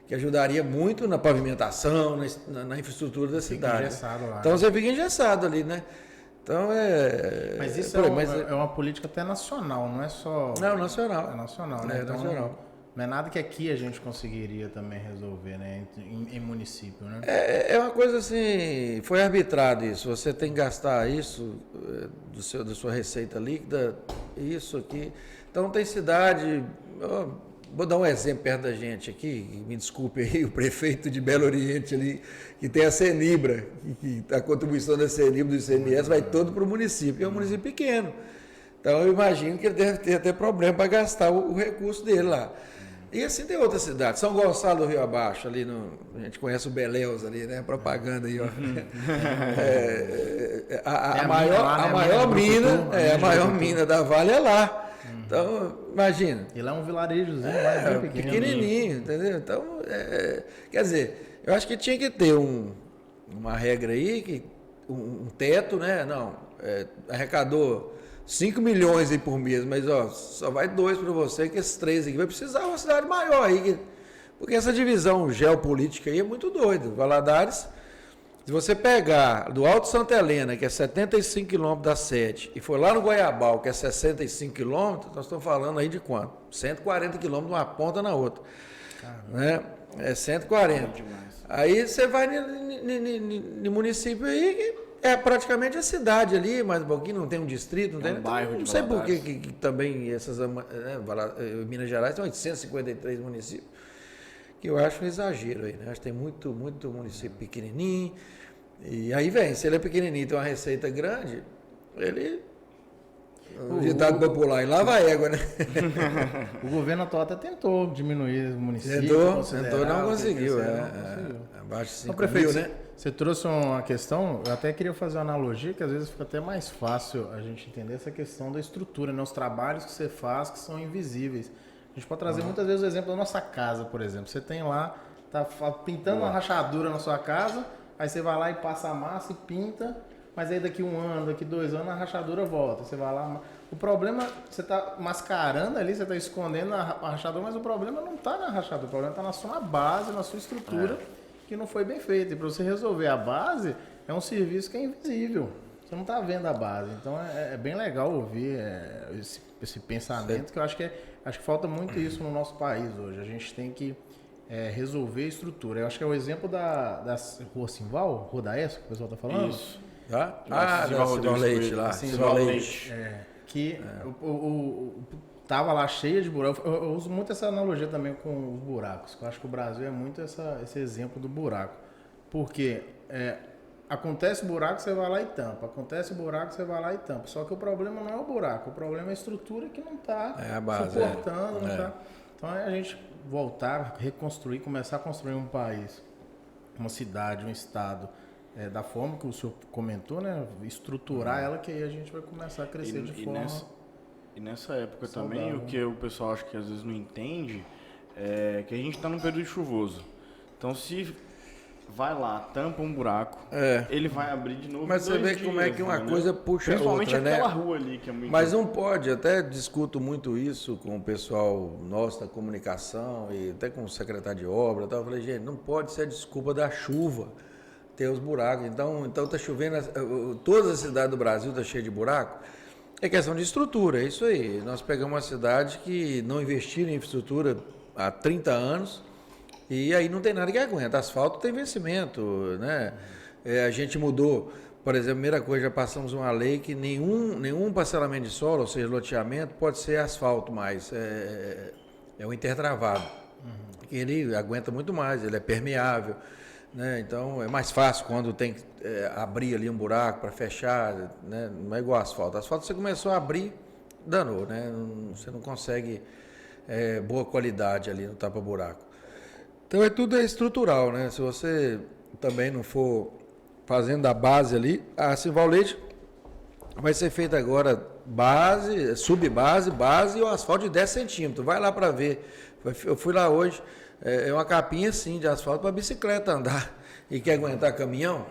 que ajudaria muito na pavimentação, na infraestrutura da cidade. Engessado lá, então você fica engessado ali, né? Então Mas isso é uma política até nacional, não é só. Não, nacional. É nacional, né? É então, nacional. Não é nada que aqui a gente conseguiria também resolver, né? Em município, né? É uma coisa assim, foi arbitrado isso. Você tem que gastar isso da sua receita líquida, isso aqui. Então tem cidade. Vou dar um exemplo perto da gente aqui, me desculpe aí, o prefeito de Belo Oriente ali, que tem a Senibra, que a contribuição da Senibra do ICMS vai todo para o município, é um município pequeno. Então eu imagino que ele deve ter até problema para gastar o recurso dele lá. E assim tem outras cidades, São Gonçalo do Rio Abaixo, ali a gente conhece o Beléus ali, né? Propaganda aí, ó. A maior mina da Vale é lá. Então, imagina. E lá é um vilarejozinho, bem pequenininho, entendeu? Então, quer dizer, eu acho que tinha que ter uma regra aí, um teto, né? Não, arrecadou 5 milhões aí por mês, mas só vai 2 para você, que esses 3 aqui vai precisar de uma cidade maior aí, porque essa divisão geopolítica aí é muito doida. Valadares, se você pegar do Alto Santa Helena, que é 75 quilômetros da sede, e for lá no Goiabal, que é 65 quilômetros, nós estamos falando aí de quanto? 140 quilômetros de uma ponta na outra. Né? É 140. Aí você vai no município aí, que é praticamente a cidade ali, mas um pouquinho não tem um distrito, não tem um bairro então, de não sei por Valadares. que também essas, Minas Gerais tem 853 municípios, que eu acho um exagero aí, né? Acho que tem muito município pequenininho, e aí se ele é pequenininho e tem uma receita grande, o ditado popular, e lá vai égua, né? O governo atual até tentou diminuir o município. Tentou, não conseguiu. Abaixo de 5 mil, né? Você trouxe uma questão, eu até queria fazer uma analogia, que às vezes fica até mais fácil a gente entender essa questão da estrutura, né? Os trabalhos que você faz que são invisíveis. A gente pode trazer muitas vezes o exemplo da nossa casa, por exemplo. Você tem lá, tá pintando uma rachadura na sua casa, aí você vai lá e passa a massa e pinta, mas aí daqui 1 ano, daqui 2 anos a rachadura volta. Você vai lá... O problema, você está mascarando ali, você está escondendo a rachadura, mas o problema não está na rachadura, o problema está na sua base, na sua estrutura, que não foi bem feita. E para você resolver a base, é um serviço que é invisível. Você não está vendo a base. Então é bem legal ouvir esse pensamento, que eu acho que falta muito isso no nosso país hoje. A gente tem que resolver a estrutura. Eu acho que é o exemplo da Rua Simval, Rua da ESCO, que o pessoal está falando. Isso. Da Simval Leite lá. Simval Leite. Tava lá cheia de buracos. Eu uso muito essa analogia também com os buracos. Eu acho que o Brasil é muito esse exemplo do buraco. Porque acontece o buraco, você vai lá e tampa. Acontece o buraco, você vai lá e tampa. Só que o problema não é o buraco, o problema é a estrutura que não está suportando. Não tá. Então é a gente voltar, reconstruir, começar a construir um país, uma cidade, um estado, da forma que o senhor comentou, né? Estruturar ela, que aí a gente vai começar a crescer de forma... E nessa época saudável. também, o que o pessoal acho que às vezes não entende, é que a gente está num período chuvoso. Então, se vai lá, tampa um buraco, ele vai abrir de novo. Mas você vê como é que uma coisa puxa a outra, né? Principalmente aquela rua ali, que é muito... Mas não pode, até discuto muito isso com o pessoal nosso da comunicação e até com o secretário de obra. Eu falei, gente, não pode ser a desculpa da chuva ter os buracos. Então tá chovendo, todas as cidades do Brasil tá cheia de buraco. É questão de estrutura, é isso aí. Nós pegamos uma cidade que não investiu em infraestrutura há 30 anos e aí não tem nada que aguenta. Asfalto tem vencimento, né? A gente mudou, por exemplo, a primeira coisa, já passamos uma lei que nenhum parcelamento de solo, ou seja, loteamento, pode ser asfalto mais. É o intertravado. Ele aguenta muito mais, ele é permeável. Né? Então é mais fácil quando tem que abrir ali um buraco para fechar, né? Não é igual asfalto. Asfalto você começou a abrir, danou, né? Você não consegue boa qualidade ali no tapa-buraco. Então tudo é estrutural, né? Se você também não for fazendo da base ali, a Simval Leite vai ser feita agora base, subbase, base e o asfalto de 10 centímetros. Vai lá para ver. Eu fui lá hoje. É uma capinha assim de asfalto para bicicleta andar e quer aguentar caminhão,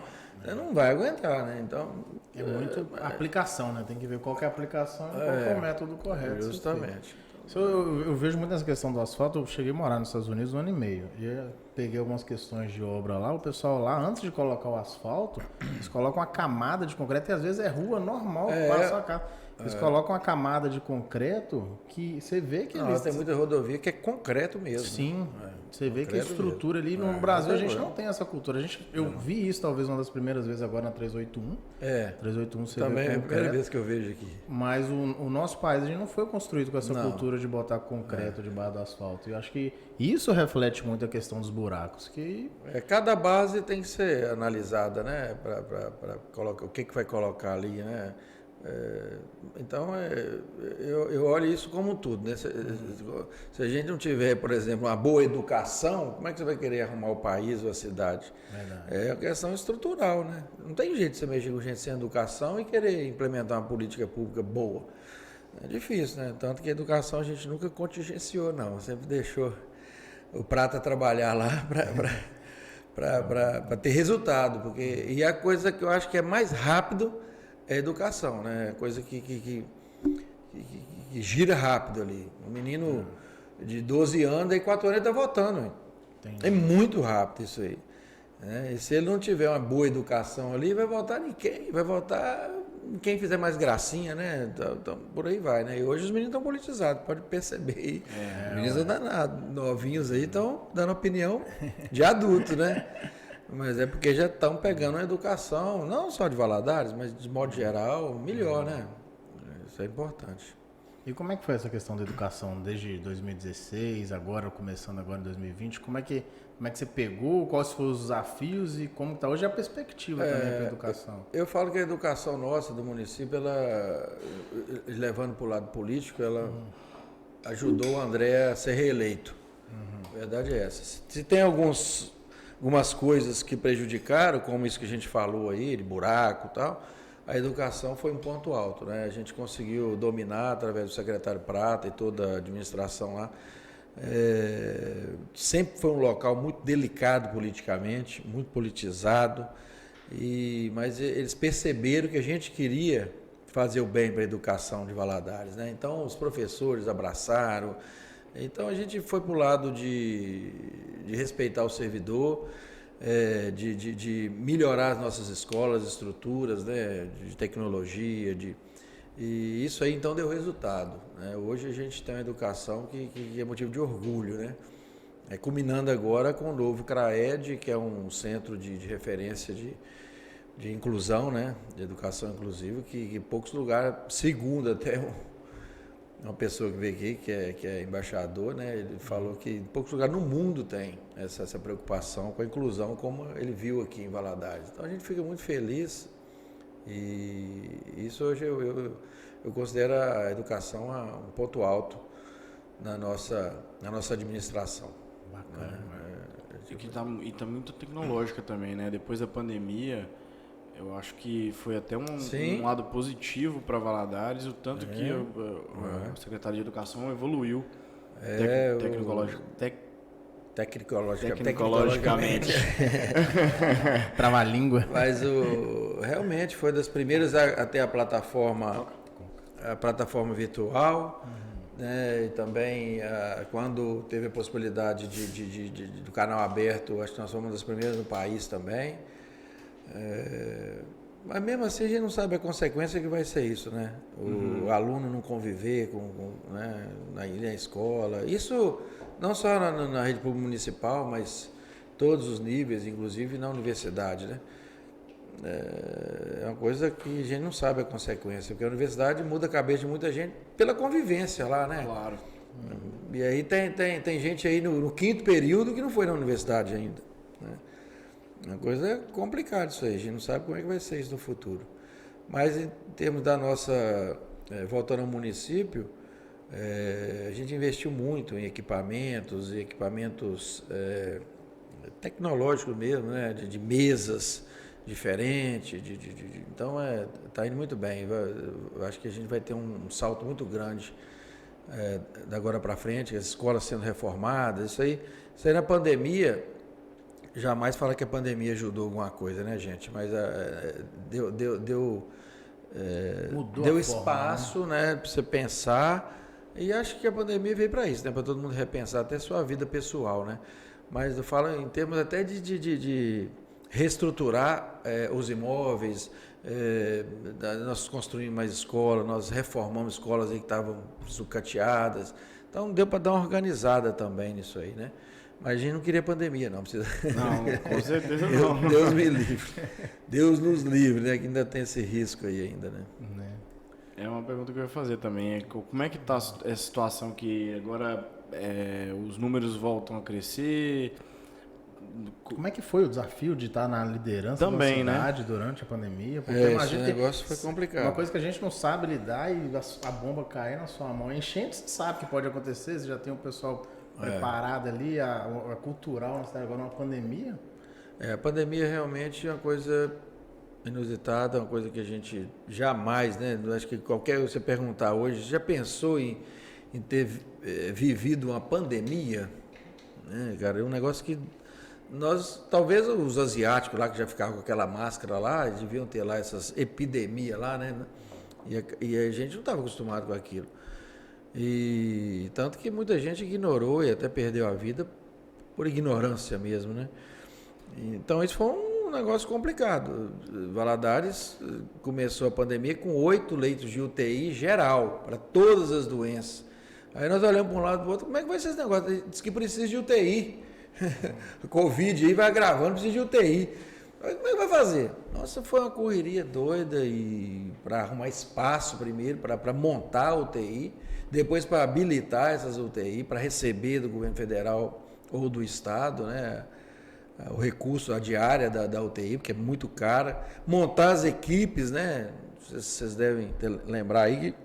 não vai aguentar, né? Então é muito aplicação, né? Tem que ver qual que é a aplicação e qual que é o método correto. Justamente. Eu vejo muito essa questão do asfalto. Eu cheguei a morar nos Estados Unidos 1 ano e meio e eu peguei algumas questões de obra lá. O pessoal lá, antes de colocar o asfalto, eles colocam uma camada de concreto e às vezes é rua normal para a sua casa. Eles colocam uma camada de concreto que você vê que tem muita rodovia que é concreto mesmo. Sim, você vê que a estrutura ali no Brasil a gente não tem essa cultura. Eu vi isso talvez uma das primeiras vezes agora na 381. 381 você também vê é a primeira vez que eu vejo aqui. Mas o nosso país a gente não foi construído com essa cultura de botar concreto debaixo do asfalto. E eu acho que isso reflete muito a questão dos buracos. Cada base tem que ser analisada, né? Para colocar o que vai colocar ali, né? Então, eu olho isso como tudo. Né? Se a gente não tiver, por exemplo, uma boa educação, como é que você vai querer arrumar o país ou a cidade? Verdade. É uma questão estrutural. Né? Não tem jeito de você mexer com gente sem educação e querer implementar uma política pública boa. É difícil, né? Tanto que a educação a gente nunca contingenciou, não. Sempre deixou o prata trabalhar lá para ter resultado. E a coisa que eu acho que é mais rápido é a educação, né? Coisa que gira rápido ali. Um menino de 12 anos, e 4 anos ele está votando. É muito rápido isso aí. Né? E se ele não tiver uma boa educação ali, vai votar em quem? Vai votar em quem fizer mais gracinha, né? Então, por aí vai, né? E hoje os meninos estão politizados, pode perceber aí. Os meninos novinhos aí estão dando opinião de adulto, né? Mas é porque já estão pegando a educação, não só de Valadares, mas de modo geral, melhor, né? Isso é importante. E como é que foi essa questão da educação desde 2016, começando agora em 2020? Como é que você pegou, quais foram os desafios e como está hoje a perspectiva também para a educação? Eu falo que a educação nossa do município, levando para o lado político, ela ajudou o André a ser reeleito. A verdade é essa. Se tem algumas coisas que prejudicaram, como isso que a gente falou aí, de buraco e tal, a educação foi um ponto alto, né? A gente conseguiu dominar através do secretário Prata e toda a administração lá. Sempre foi um local muito delicado politicamente, muito politizado, mas eles perceberam que a gente queria fazer o bem para a educação de Valadares, né? Então os professores abraçaram. Então a gente foi para o lado de respeitar o servidor, de melhorar as nossas escolas, estruturas, né, de tecnologia, e isso aí então deu resultado. Né? Hoje a gente tem uma educação que é motivo de orgulho, né? Culminando agora com o novo CRAED, que é um centro de referência de inclusão, né, de educação inclusiva, que em poucos lugares, segundo até uma pessoa que veio aqui, que é embaixador, né? Ele falou que em poucos lugares no mundo tem essa preocupação com a inclusão, como ele viu aqui em Valadares. Então a gente fica muito feliz e isso hoje eu considero a educação um ponto alto na nossa administração. Bacana. E tá muito tecnológica também, né? Depois da pandemia, eu acho que foi até um lado positivo para Valadares, o tanto que a Secretaria de Educação evoluiu tecnologicamente. Trava-língua. Mas realmente foi das primeiras a ter a plataforma virtual, né? E também quando teve a possibilidade do canal aberto, acho que nós fomos uma das primeiras no país também. Mas mesmo assim a gente não sabe a consequência que vai ser isso, né? O aluno não conviver né, na escola. Isso não só na rede pública municipal, mas todos os níveis, inclusive na universidade, né? É uma coisa que a gente não sabe a consequência, porque a universidade muda a cabeça de muita gente pela convivência lá, né? Claro. E aí tem gente aí no 5º período que não foi na universidade ainda, né? É uma coisa complicada isso aí, a gente não sabe como é que vai ser isso no futuro. Mas em termos da nossa, voltando ao município, a gente investiu muito em equipamentos tecnológicos mesmo, né? De mesas diferentes, então está indo muito bem. Eu acho que a gente vai ter um salto muito grande da agora para frente, as escolas sendo reformadas, isso aí na pandemia. Jamais falar que a pandemia ajudou alguma coisa, né, gente? Mas deu espaço, forma, né, para você pensar. E acho que a pandemia veio para isso, né? Para todo mundo repensar até a sua vida pessoal, né? Mas eu falo em termos até de reestruturar os imóveis. Nós construímos mais escolas, nós reformamos escolas aí que estavam sucateadas. Então deu para dar uma organizada também nisso aí, né? Mas a gente não queria pandemia, não precisa. Não, com certeza não. Deus me livre. Deus nos livre, né? Que ainda tem esse risco aí ainda, né? É uma pergunta que eu ia fazer também. Como é que está essa situação que agora os números voltam a crescer? Como é que foi o desafio de estar na liderança também, da cidade, né, durante a pandemia? Porque esse negócio foi complicado. Uma coisa que a gente não sabe lidar e a bomba cair na sua mão. Enchente, você sabe que pode acontecer, você já tem o pessoal preparado ali, a cultural, agora uma pandemia. A pandemia realmente é uma coisa inusitada, uma coisa que a gente jamais, né? Acho que você perguntar hoje, já pensou em ter vivido uma pandemia? Né, cara, é um negócio que talvez os asiáticos lá que já ficavam com aquela máscara lá, deviam ter lá essas epidemias lá, né? E a gente não estava acostumado com aquilo. E tanto que muita gente ignorou e até perdeu a vida por ignorância mesmo, né? Então isso foi um negócio complicado. Valadares começou a pandemia com 8 leitos de UTI geral, para todas as doenças. Aí nós olhamos para um lado e para o outro, como é que vai ser esse negócio? Diz que precisa de UTI. Covid aí vai agravando, precisa de UTI. Como é que vai fazer? Nossa, foi uma correria doida e para arrumar espaço primeiro, para montar a UTI, depois para habilitar essas UTI, para receber do governo federal ou do estado, né, o recurso, a diária da UTI, porque é muito cara. Montar as equipes, né? Vocês devem lembrar aí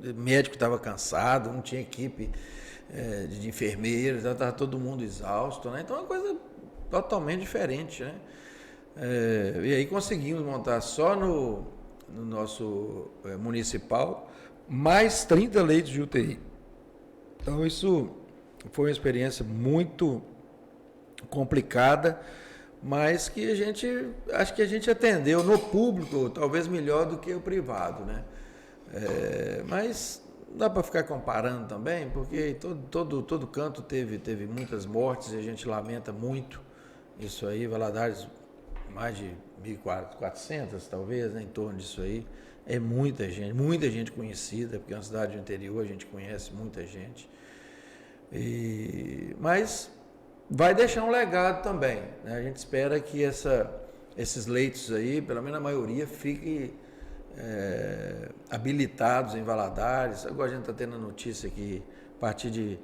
que o médico estava cansado, não tinha equipe de enfermeiros, estava todo mundo exausto, né? Então é uma coisa totalmente diferente, né? E aí conseguimos montar só no nosso municipal mais 30 leitos de UTI. Então isso foi uma experiência muito complicada, mas que acho que a gente atendeu no público talvez melhor do que o privado, né? Mas não dá para ficar comparando também, porque todo canto teve muitas mortes e a gente lamenta muito isso aí. Valadares, mais de 1.400 talvez, né, em torno disso aí. É muita gente conhecida, porque é uma cidade do interior, a gente conhece muita gente. Mas vai deixar um legado também, né? A gente espera que esses leitos aí, pelo menos a maioria, fiquem habilitados em Valadares. Agora a gente está tendo a notícia que a partir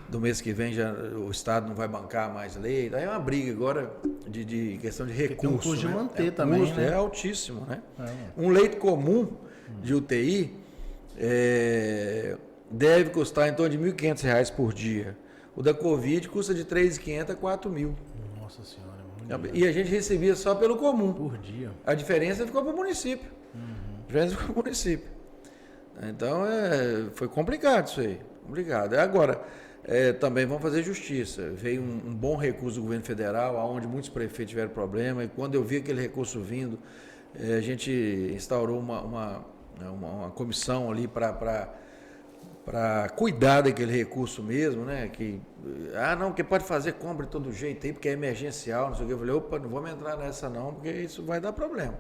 do mês que vem o Estado não vai bancar mais leito. Aí é uma briga agora de questão de recurso. Tem um custo de manter também, custo, né? É altíssimo, né? Um leito comum de UTI deve custar em torno de R$ 1.500 por dia. O da Covid custa de R$ 3.500 a R$ 4.000. Nossa Senhora, é muito E a gente recebia só pelo comum. por dia. A diferença ficou para o município. A diferença ficou para o município. Então, foi complicado isso aí. Complicado. Agora, também vamos fazer justiça. Veio um bom recurso do governo federal, onde muitos prefeitos tiveram problema, e quando eu vi aquele recurso vindo, a gente instaurou uma comissão ali para cuidar daquele recurso mesmo, né? Que pode fazer compra de todo jeito aí, porque é emergencial, não sei o que. Eu falei, opa, não vamos entrar nessa não, porque isso vai dar problema.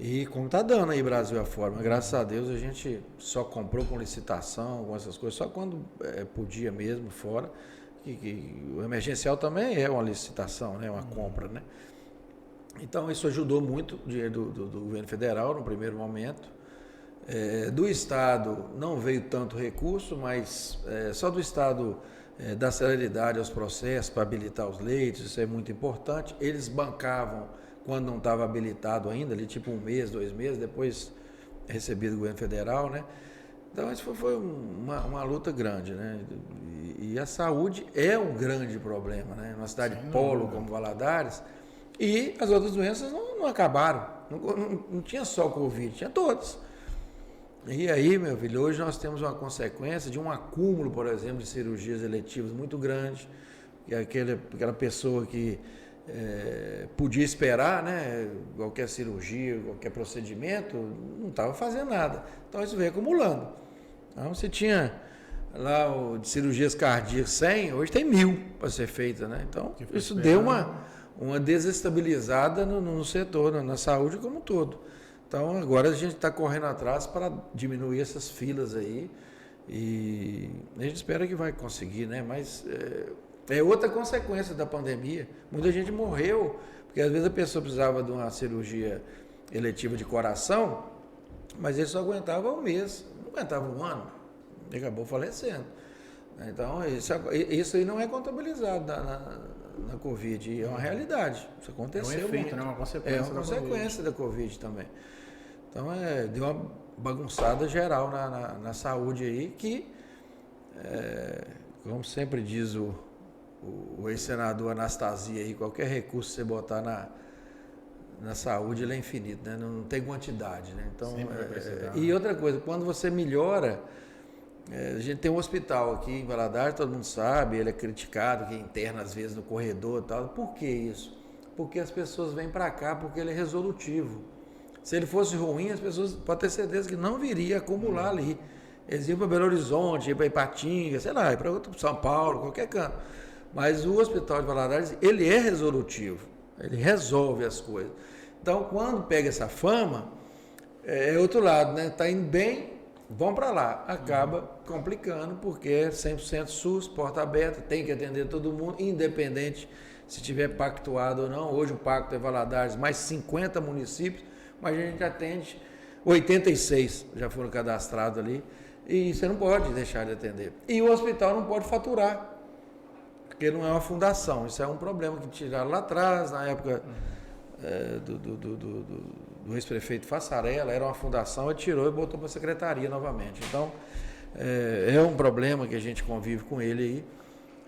E como está dando aí Brasil afora, mas graças a Deus a gente só comprou com licitação, com essas coisas, só quando podia mesmo, fora. O emergencial também é uma licitação, né? Uma compra, né? Então isso ajudou muito o dinheiro do governo federal no primeiro momento. Do Estado não veio tanto recurso, mas só do Estado dar celeridade aos processos para habilitar os leitos, isso é muito importante. Eles bancavam quando não estava habilitado ainda, ali tipo 1 mês, 2 meses, depois recebido do governo federal, né? Então isso foi uma luta grande, né? E a saúde é um grande problema, né? Numa cidade polo como Valadares, e as outras doenças não acabaram, não tinha só Covid, tinha todas. E aí, meu filho, hoje nós temos uma consequência de um acúmulo, por exemplo, de cirurgias eletivas muito grande, que é aquela pessoa que podia esperar, né, qualquer cirurgia, qualquer procedimento, não estava fazendo nada. Então isso veio acumulando. Então você tinha lá de cirurgias cardíacas 100, hoje tem 1000 para ser feita, né? Então isso deu uma desestabilizada no setor, na saúde como um todo. Então agora a gente está correndo atrás para diminuir essas filas aí e a gente espera que vai conseguir, né? Mas é outra consequência da pandemia. Muita gente morreu, porque às vezes a pessoa precisava de uma cirurgia eletiva de coração, mas ele só aguentava 1 mês, não aguentava 1 ano, e acabou falecendo. Então isso aí não é contabilizado na Covid, é uma realidade. Isso aconteceu. É um efeito, né? Uma consequência da Covid também. Então deu uma bagunçada geral na saúde aí que, como sempre diz o ex-senador Anastasia aí, qualquer recurso que você botar na saúde ele é infinito, né? Não tem quantidade, né? Então, e outra coisa, quando você melhora, a gente tem um hospital aqui em Valadares, todo mundo sabe, ele é criticado, que interna às vezes no corredor e tal. Por que isso? Porque as pessoas vêm para cá porque ele é resolutivo. Se ele fosse ruim, as pessoas podem ter certeza que não viria acumular ali. Eles iam para Belo Horizonte, iam para Ipatinga, sei lá, para São Paulo, qualquer canto. Mas o Hospital de Valadares, ele é resolutivo, ele resolve as coisas. Então, quando pega essa fama, é outro lado, né? Está indo bem, vão para lá. Acaba complicando, porque é 100% SUS, porta aberta, tem que atender todo mundo, independente se tiver pactuado ou não. Hoje o pacto é Valadares, mais 50 municípios, mas a gente atende 86, já foram cadastrados ali, e você não pode deixar de atender. E o hospital não pode faturar, porque não é uma fundação. Isso é um problema que tiraram lá atrás, na época do ex-prefeito Fassarella, era uma fundação, ele tirou e botou para a secretaria novamente. Então, é um problema que a gente convive com ele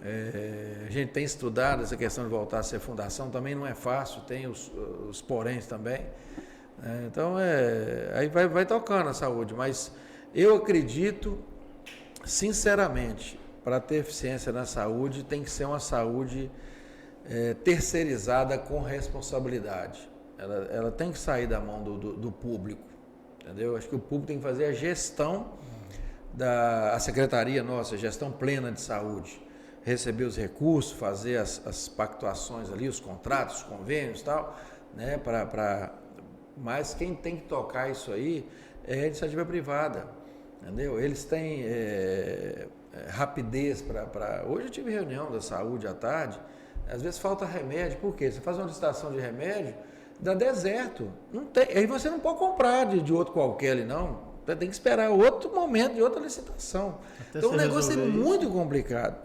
aí. A gente tem estudado essa questão de voltar a ser fundação, também não é fácil, tem os poréns também. Então, aí vai tocando a saúde, mas eu acredito, sinceramente, para ter eficiência na saúde, tem que ser uma saúde terceirizada com responsabilidade. Ela tem que sair da mão do público, entendeu? Acho que o público tem que fazer a gestão a secretaria nossa, gestão plena de saúde, receber os recursos, fazer as pactuações ali, os contratos, os convênios e tal, né? Mas quem tem que tocar isso aí é a iniciativa privada, entendeu? Eles têm rapidez para... Hoje eu tive reunião da saúde à tarde, às vezes falta remédio, por quê? Você faz uma licitação de remédio, dá deserto, não tem, aí você não pode comprar de outro qualquer ali, não. Você tem que esperar outro momento de outra licitação. Então o negócio é muito complicado.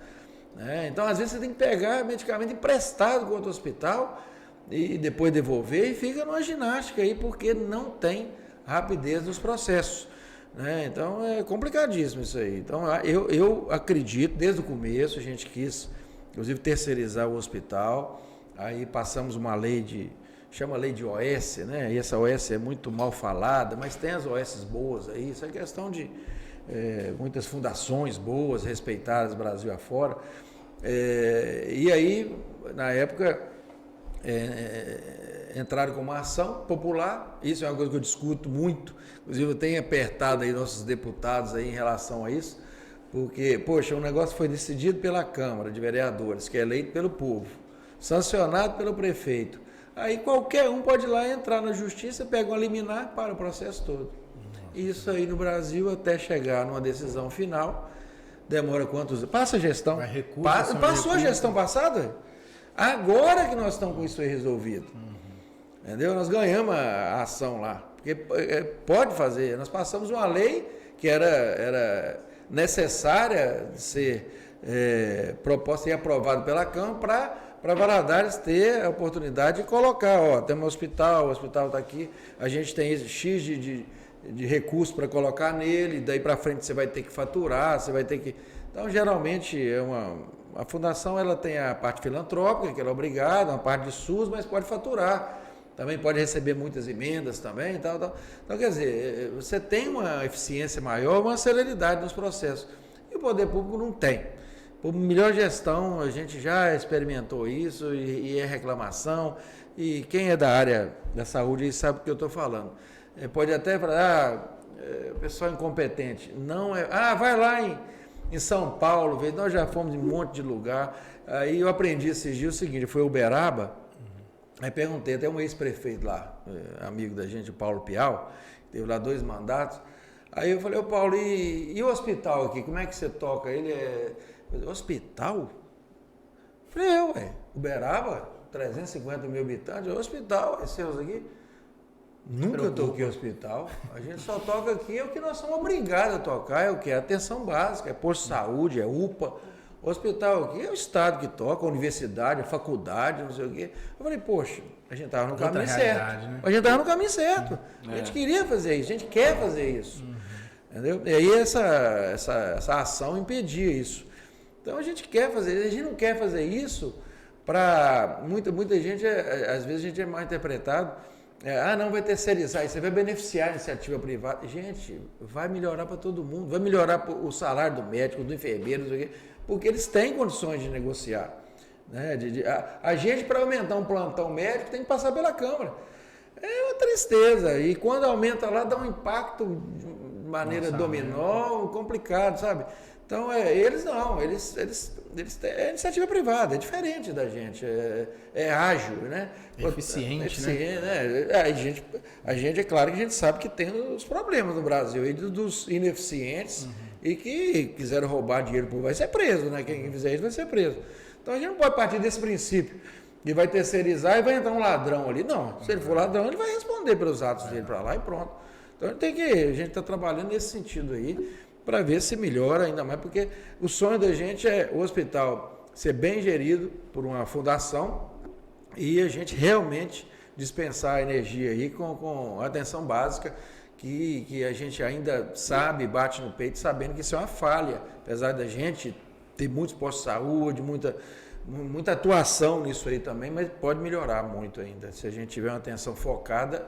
Então, às vezes, você tem que pegar medicamento emprestado com outro hospital e depois devolver, e fica numa ginástica aí, porque não tem rapidez nos processos. Então, é complicadíssimo isso aí. Então, eu acredito, desde o começo, a gente quis, inclusive, terceirizar o hospital, aí passamos uma lei chama lei de OS, né? E essa OS é muito mal falada, mas tem as OS boas aí, isso é questão de muitas fundações boas, respeitadas Brasil afora. E aí, na época, entraram com uma ação popular, isso é uma coisa que eu discuto muito, inclusive eu tenho apertado aí nossos deputados aí em relação a isso, porque, poxa, o negócio foi decidido pela Câmara de Vereadores, que é eleito pelo povo, sancionado pelo prefeito. Aí qualquer um pode ir lá entrar na justiça, pega uma liminar para o processo todo. Isso aí no Brasil, até chegar numa decisão final, demora quantos anos? Passa a gestão. Passou a gestão passada? Agora que nós estamos com isso aí resolvido. Entendeu? Nós ganhamos a ação lá. Porque pode fazer. Nós passamos uma lei que era necessária de ser proposta e aprovada pela Câmara para Valadares ter a oportunidade de colocar, ó, temos um hospital, o hospital está aqui, a gente tem X de recursos para colocar nele, daí para frente você vai ter que faturar, você vai ter que... Então, geralmente, a fundação ela tem a parte filantrópica, que ela é obrigada, uma parte de SUS, mas pode faturar. Também pode receber muitas emendas também e tal. Então, quer dizer, você tem uma eficiência maior, uma celeridade nos processos. E o poder público não tem. Por melhor gestão, a gente já experimentou isso e é reclamação. E quem é da área da saúde sabe o que eu estou falando. Pode até falar, pessoal incompetente. Não é. Vai lá em São Paulo, nós já fomos em um monte de lugar. Aí eu aprendi esses dias o seguinte: foi Uberaba. Aí perguntei, até um ex-prefeito lá, amigo da gente, o Paulo Piau, teve lá 2 mandatos. Aí eu falei, ô Paulo, e o hospital aqui, como é que você toca? Ele hospital? Eu falei, Uberaba, 350 mil habitantes, hospital, seus aqui? Nunca toquei hospital. A gente só toca aqui é o que nós somos obrigados a tocar, é o que? É atenção básica, é posto de saúde, é UPA. O hospital aqui é o Estado que toca, a universidade, a faculdade, não sei o quê. Eu falei, poxa, a gente estava no caminho certo. Né? A gente estava no caminho certo. A gente queria fazer isso, a gente quer fazer isso. Entendeu? E aí essa ação impedia isso. Então a gente quer fazer, a gente não quer fazer isso para... Muita gente, às vezes a gente é mal interpretado. Não vai terceirizar, isso vai beneficiar a iniciativa privada. Gente, vai melhorar para todo mundo, vai melhorar o salário do médico, do enfermeiro, não sei o quê, porque eles têm condições de negociar. Né? A gente, para aumentar um plantão médico, tem que passar pela Câmara. É uma tristeza. E quando aumenta lá, dá um impacto de maneira dominó, complicado, sabe? Então, eles não, eles têm iniciativa privada, é diferente da gente, é ágil, né? Eficiente, né? A gente, é claro que a gente sabe que tem os problemas no Brasil, e dos ineficientes, e que quiseram roubar dinheiro, vai ser preso, né? Quem fizer isso vai ser preso. Então, a gente não pode partir desse princípio, e vai terceirizar e vai entrar um ladrão ali. Não, se ele for ladrão, ele vai responder pelos atos dele para lá e pronto. Então, a gente está trabalhando nesse sentido aí, para ver se melhora ainda mais, porque o sonho da gente é o hospital ser bem gerido por uma fundação e a gente realmente dispensar a energia aí com atenção básica, que a gente ainda sabe, bate no peito, sabendo que isso é uma falha, apesar da gente ter muitos postos de saúde, muita atuação nisso aí também, mas pode melhorar muito ainda, se a gente tiver uma atenção focada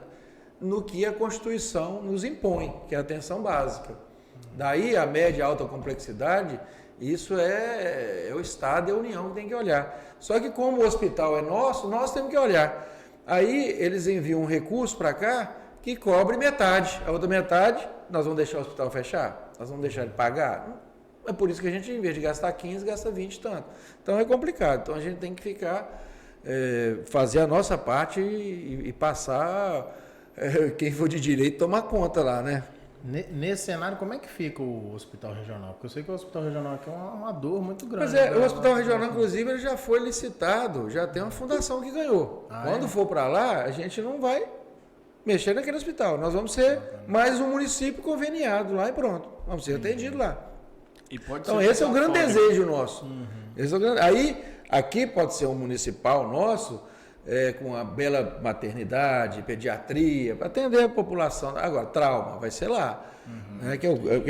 no que a Constituição nos impõe, que é a atenção básica. Daí a média e alta complexidade, isso é o Estado e a União que tem que olhar. Só que como o hospital é nosso, nós temos que olhar. Aí eles enviam um recurso para cá que cobre metade. A outra metade, nós vamos deixar o hospital fechar? Nós vamos deixar ele pagar? É por isso que a gente, em vez de gastar 15, gasta 20 e tanto. Então é complicado. Então a gente tem que ficar, fazer a nossa parte e passar, quem for de direito, tomar conta lá, né? Nesse cenário, como é que fica o hospital regional? Porque eu sei que o hospital regional aqui é uma dor muito grande. Mas o hospital regional, inclusive, ele já foi licitado, já tem uma fundação que ganhou. Quando for para lá, a gente não vai mexer naquele hospital. Nós vamos ser mais um município conveniado lá e pronto. Vamos ser atendidos lá. Então, esse é o grande desejo nosso. Esse é o grande... Aí, aqui pode ser um municipal nosso, com uma bela maternidade, pediatria, para atender a população. Agora, trauma, vai ser lá.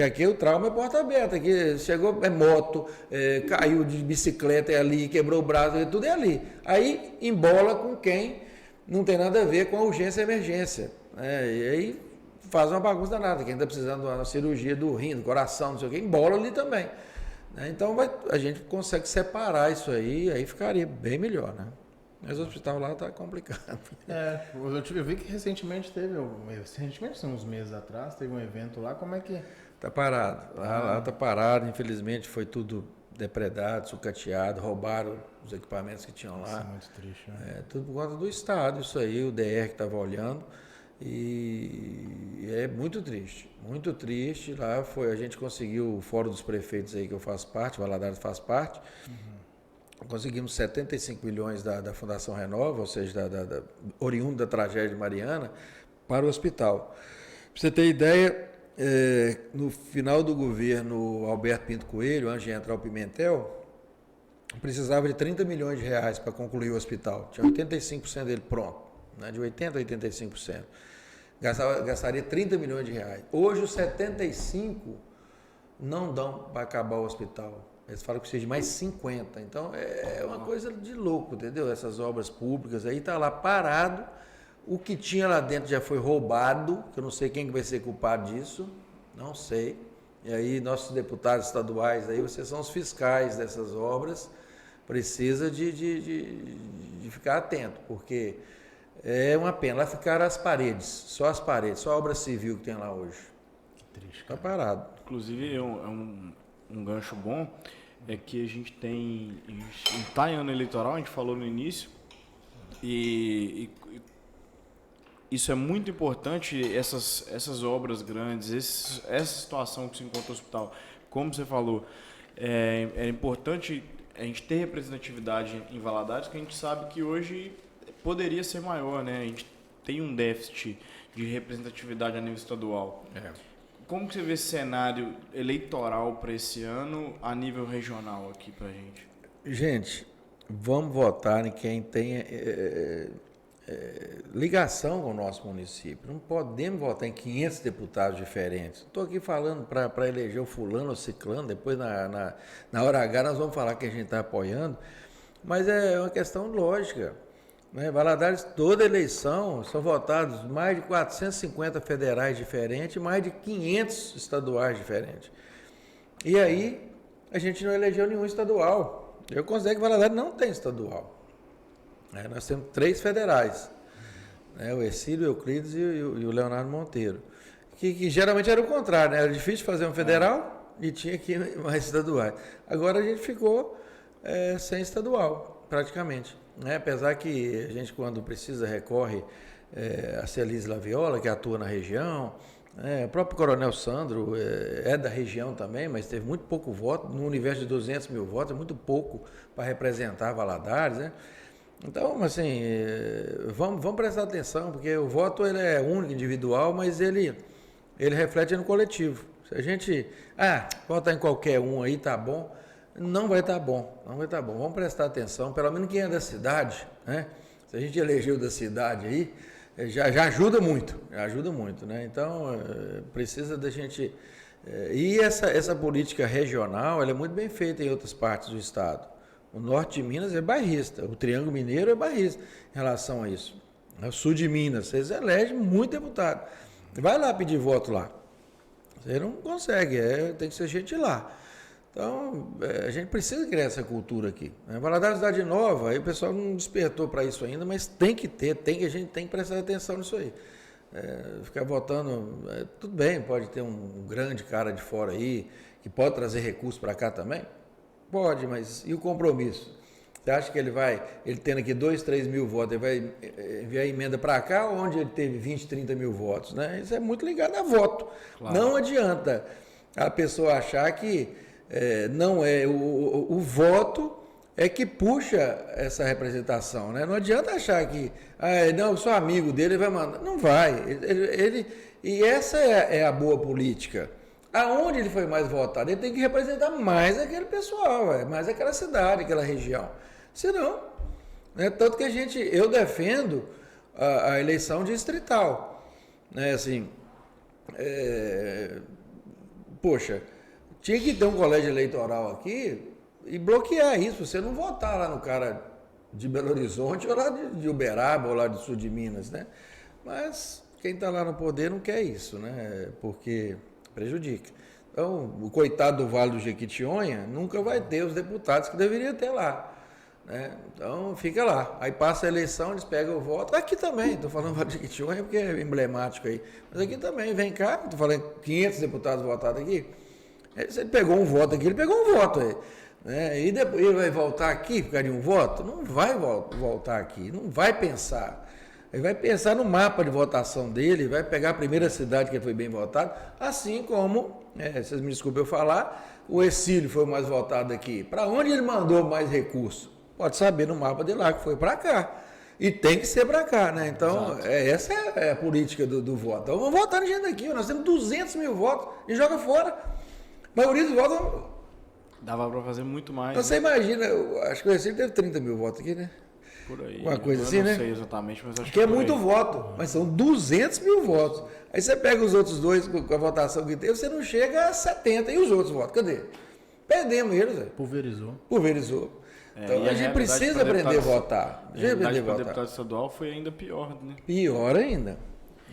Aqui o trauma é porta aberta. Aqui chegou, moto, caiu de bicicleta, é ali, quebrou o braço, tudo é ali. Aí embola com quem não tem nada a ver com a urgência e emergência. E aí faz uma bagunça danada. Quem está precisando de uma cirurgia do rim, do coração, não sei o quê, embola ali também. Então a gente consegue separar isso aí ficaria bem melhor, né? Mas o hospital lá está complicado. Eu vi que recentemente uns meses atrás, teve um evento lá, como é que... Está parado, lá está parado, infelizmente foi tudo depredado, sucateado, roubaram os equipamentos que tinham lá. Isso é muito triste, né? Tudo por conta do Estado, isso aí, o DR que estava olhando. E é muito triste, muito triste. Lá a gente conseguiu o Fórum dos Prefeitos aí que eu faço parte, Valadares faz parte. Conseguimos 75 milhões da Fundação Renova, ou seja, oriundo da tragédia de Mariana, para o hospital. Para você ter ideia, no final do governo Alberto Pinto Coelho, antes de entrar o Pimentel, precisava de 30 milhões de reais para concluir o hospital. Tinha 85% dele pronto, né? De 80% a 85%. Gastaria 30 milhões de reais. Hoje, os 75 não dão para acabar o hospital. Eles falam que precisa de mais 50. Então, é uma coisa de louco, entendeu? Essas obras públicas aí, está lá parado. O que tinha lá dentro já foi roubado, que eu não sei quem que vai ser culpado disso, não sei. E aí, nossos deputados estaduais, aí, vocês são os fiscais dessas obras, precisa de ficar atento, porque é uma pena. Lá ficaram as paredes, só a obra civil que tem lá hoje. Que triste. Está parado. Inclusive, um gancho bom é que a gente está em ano eleitoral, a gente falou no início, e isso é muito importante, essas obras grandes, essa situação que se encontra no hospital. Como você falou, é importante a gente ter representatividade em Valadares, que a gente sabe que hoje poderia ser maior, né? A gente tem um déficit de representatividade a nível estadual. Como que você vê esse cenário eleitoral para esse ano a nível regional aqui para a gente? Gente, vamos votar em quem tem ligação com o nosso município. Não podemos votar em 500 deputados diferentes. Estou aqui falando para eleger o fulano ou ciclano, depois na hora H nós vamos falar que a gente está apoiando, mas é uma questão lógica. Né? Valadares, toda eleição, são votados mais de 450 federais diferentes, mais de 500 estaduais diferentes. E aí, a gente não elegeu nenhum estadual. Eu considero que Valadares não tem estadual. Nós temos 3 federais, né? O Ercílio, o Euclides e o Leonardo Monteiro. Que geralmente era o contrário, né? Era difícil fazer um federal e tinha que ir mais estaduais. Agora a gente ficou sem estadual, praticamente. Né? Apesar que a gente, quando precisa, recorre a Celise Laviola, que atua na região, o próprio Coronel Sandro é da região também, mas teve muito pouco voto, no universo de 200 mil votos, é muito pouco para representar Valadares, né? Então, assim, vamos prestar atenção, porque o voto ele é único, individual, mas ele reflete no coletivo. Se a gente, votar em qualquer um aí, tá bom, não vai estar bom, não vai estar bom. Vamos prestar atenção, pelo menos quem é da cidade, né? Se a gente elegeu da cidade aí, já ajuda muito, né? Então, precisa da gente... E essa política regional, ela é muito bem feita em outras partes do estado. O norte de Minas é bairrista, o Triângulo Mineiro é bairrista em relação a isso. O sul de Minas, vocês elegem muito deputado. Vai lá pedir voto lá. Você não consegue, tem que ser gente lá. Então, a gente precisa criar essa cultura aqui. Valadares Cidade Nova, aí o pessoal não despertou para isso ainda, mas tem que ter, a gente tem que prestar atenção nisso aí. Ficar votando, tudo bem, pode ter um grande cara de fora aí, que pode trazer recursos para cá também? Pode, mas e o compromisso? Você acha que ele tendo aqui 2, 3 mil votos, ele vai enviar emenda para cá, onde ele teve 20, 30 mil votos? Né? Isso é muito ligado a voto. Claro. Não adianta a pessoa achar que não é o voto é que puxa essa representação. Né? Não adianta achar que, não, eu sou amigo dele, ele vai mandar. Não vai. E essa é a boa política. Aonde ele foi mais votado, ele tem que representar mais aquele pessoal, mais aquela cidade, aquela região. Senão, né, tanto que eu defendo a eleição distrital. Né, assim, poxa, tinha que ter um colégio eleitoral aqui e bloquear isso, você não votar lá no cara de Belo Horizonte ou lá de Uberaba ou lá do sul de Minas, né? Mas quem está lá no poder não quer isso, né? Porque prejudica. Então, o coitado do Vale do Jequitinhonha nunca vai ter os deputados que deveria ter lá. Né? Então, fica lá. Aí passa a eleição, eles pegam o voto. Aqui também, estou falando do Vale do Jequitinhonha porque é emblemático aí. Mas aqui também, vem cá, estou falando 500 deputados votados aqui. Se ele pegou um voto aqui, ele pegou um voto aí. né? E depois ele vai voltar aqui, ficar de um voto? Não vai voltar aqui, não vai pensar. Ele vai pensar no mapa de votação dele, vai pegar a primeira cidade que foi bem votado, assim como, vocês me desculpem eu falar, o Exílio foi o mais votado aqui. Para onde ele mandou mais recursos? Pode saber no mapa de lá, que foi para cá. E tem que ser para cá, né? Então, essa é a política do voto. Então, vamos votar no gente aqui. Nós temos 200 mil votos e joga fora. A maioria dos votos... Dava para fazer muito mais. Então, você imagina, acho que o Exílio teve 30 mil votos aqui, né? Por aí. Uma coisa assim, né? né? Não sei exatamente, mas acho Que é por muito aí. voto, mas são 200 mil votos. Aí você pega os outros dois com a votação que teve, você não chega a 70. E os outros votos? Cadê? Perdemos eles, velho. Pulverizou. Então e a gente precisa aprender a votar. A realidade para deputado estadual foi ainda pior, né? Pior ainda.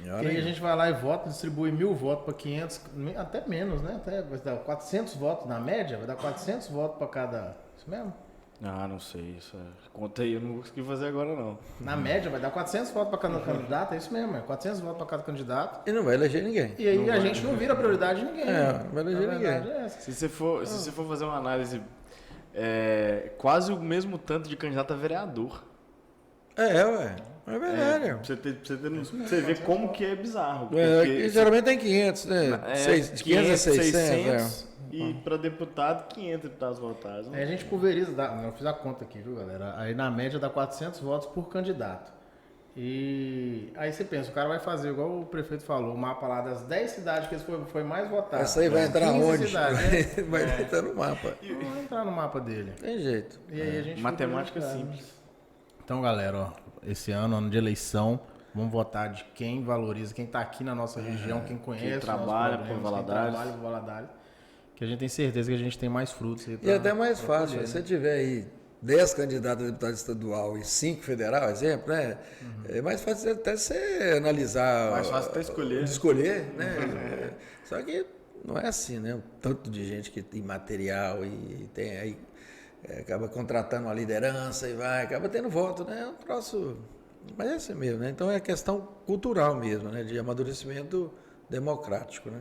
E aí a gente vai lá e vota, distribui 1.000 votos para 500, até menos, né? Até vai dar 400 votos na média, vai dar 400 votos para cada... Isso mesmo? Ah, não sei. Isso conta aí, eu não consegui fazer agora, não. Na média vai dar 400 votos para cada candidato, é isso mesmo, é 400 votos para cada candidato. E não vai eleger ninguém. E aí a gente não vira prioridade de ninguém. Não vai eleger ninguém. É essa. Se você for fazer uma análise, quase o mesmo tanto de candidato a vereador. Ué. É verdade. Pra você ver como que é bizarro. Porque geralmente tem 500, né? 500 a 600. E para deputado, 500 deputados votados. Aí a gente pulveriza, eu fiz a conta aqui, viu, galera? Aí na média dá 400 votos por candidato. E aí você pensa, o cara vai fazer, igual o prefeito falou, o mapa lá das 10 cidades que foi mais votado. Essa aí vai entrar 15 onde? cidades, né? Vai entrar no mapa. Não vai entrar no mapa dele. Tem jeito. E aí a gente Matemática pulveriza. simples. Então, galera, ó, esse ano de eleição, vamos votar de quem valoriza, quem está aqui na nossa região, quem conhece, trabalha os nossos por problemas, Valadares. quem trabalha por Valadares, que a gente tem certeza que a gente tem mais frutos aí. E até mais fácil, colher, se né? você tiver aí 10 candidatos a deputado estadual e 5 federal, exemplo, né? É mais fácil até você analisar. Mais fácil até escolher. De escolher, né? Só que não é assim, né? O tanto de gente que tem material e tem aí, acaba contratando uma liderança e acaba tendo voto, né? É um troço. Mas é assim mesmo, né? Então é questão cultural mesmo, né? De amadurecimento democrático, né?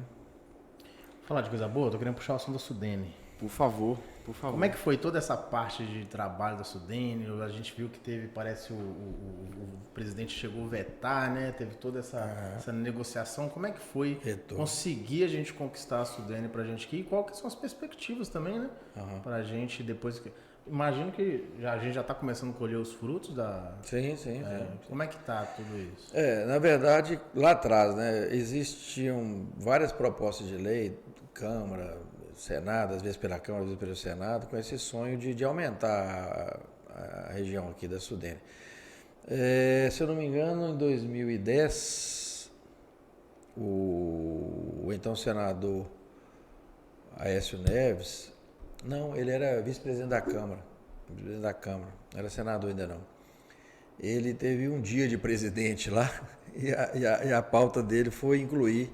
Falar de coisa boa, tô querendo puxar o assunto da Sudene. Por favor. Como é que foi toda essa parte de trabalho da Sudene? A gente viu que teve, parece, o presidente chegou a vetar, né? Teve toda essa negociação. Como é que foi conseguir a gente conquistar a Sudene pra gente aqui? E qual que são as perspectivas também, né? Pra gente depois... Imagino que a gente já está começando a colher os frutos da... Sim. Como é que tá tudo isso? Na verdade, lá atrás, né, existiam várias propostas de lei, Câmara, Senado, às vezes pela Câmara, às vezes pelo Senado, com esse sonho de aumentar a região aqui da Sudene. Se eu não me engano, em 2010, o então senador Aécio Neves... Não, ele era vice-presidente da Câmara. Não era senador ainda não. Ele teve um dia de presidente lá e a pauta dele foi incluir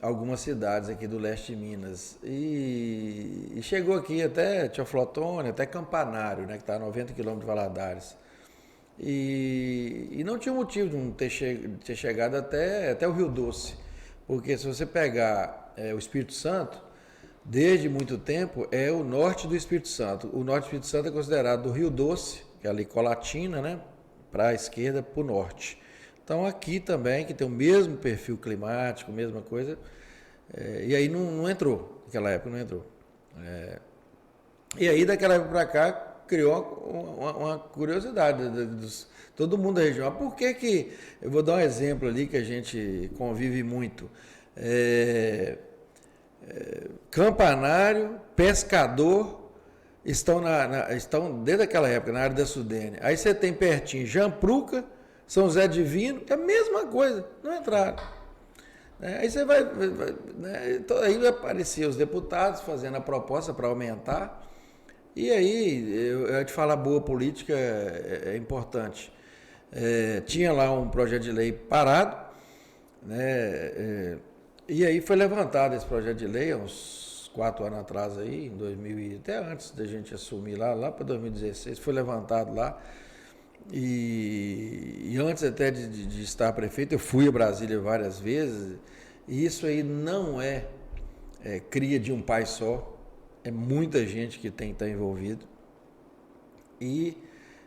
algumas cidades aqui do leste de Minas. E chegou aqui até Teoflotone, até Campanário, né, que está a 90 quilômetros de Valadares. E não tinha motivo de não ter chegado até o Rio Doce. Porque se você pegar o Espírito Santo, desde muito tempo, é o norte do Espírito Santo. O norte do Espírito Santo é considerado do Rio Doce, que é ali Colatina, né? Para a esquerda, para o norte. Então aqui também, que tem o mesmo perfil climático, mesma coisa, e aí não entrou, naquela época não entrou. E aí daquela época para cá criou uma curiosidade todo mundo da região. Por que eu vou dar um exemplo ali que a gente convive muito. Campanário, Pescador estão desde aquela época na área da Sudene. Aí você tem pertinho Jampruca, São José Divino, que é a mesma coisa, não entraram. Aí você vai né? Então, aí vai aparecer os deputados fazendo a proposta para aumentar. E aí, eu te falar, boa política é importante. Tinha lá um projeto de lei parado, né? E aí foi levantado esse projeto de lei há uns 4 anos atrás aí, em 2000, até antes da gente assumir lá para 2016, foi levantado lá. E antes até de estar prefeito, eu fui a Brasília várias vezes, e isso aí não é cria de um pai só, é muita gente que tem que estar envolvido. E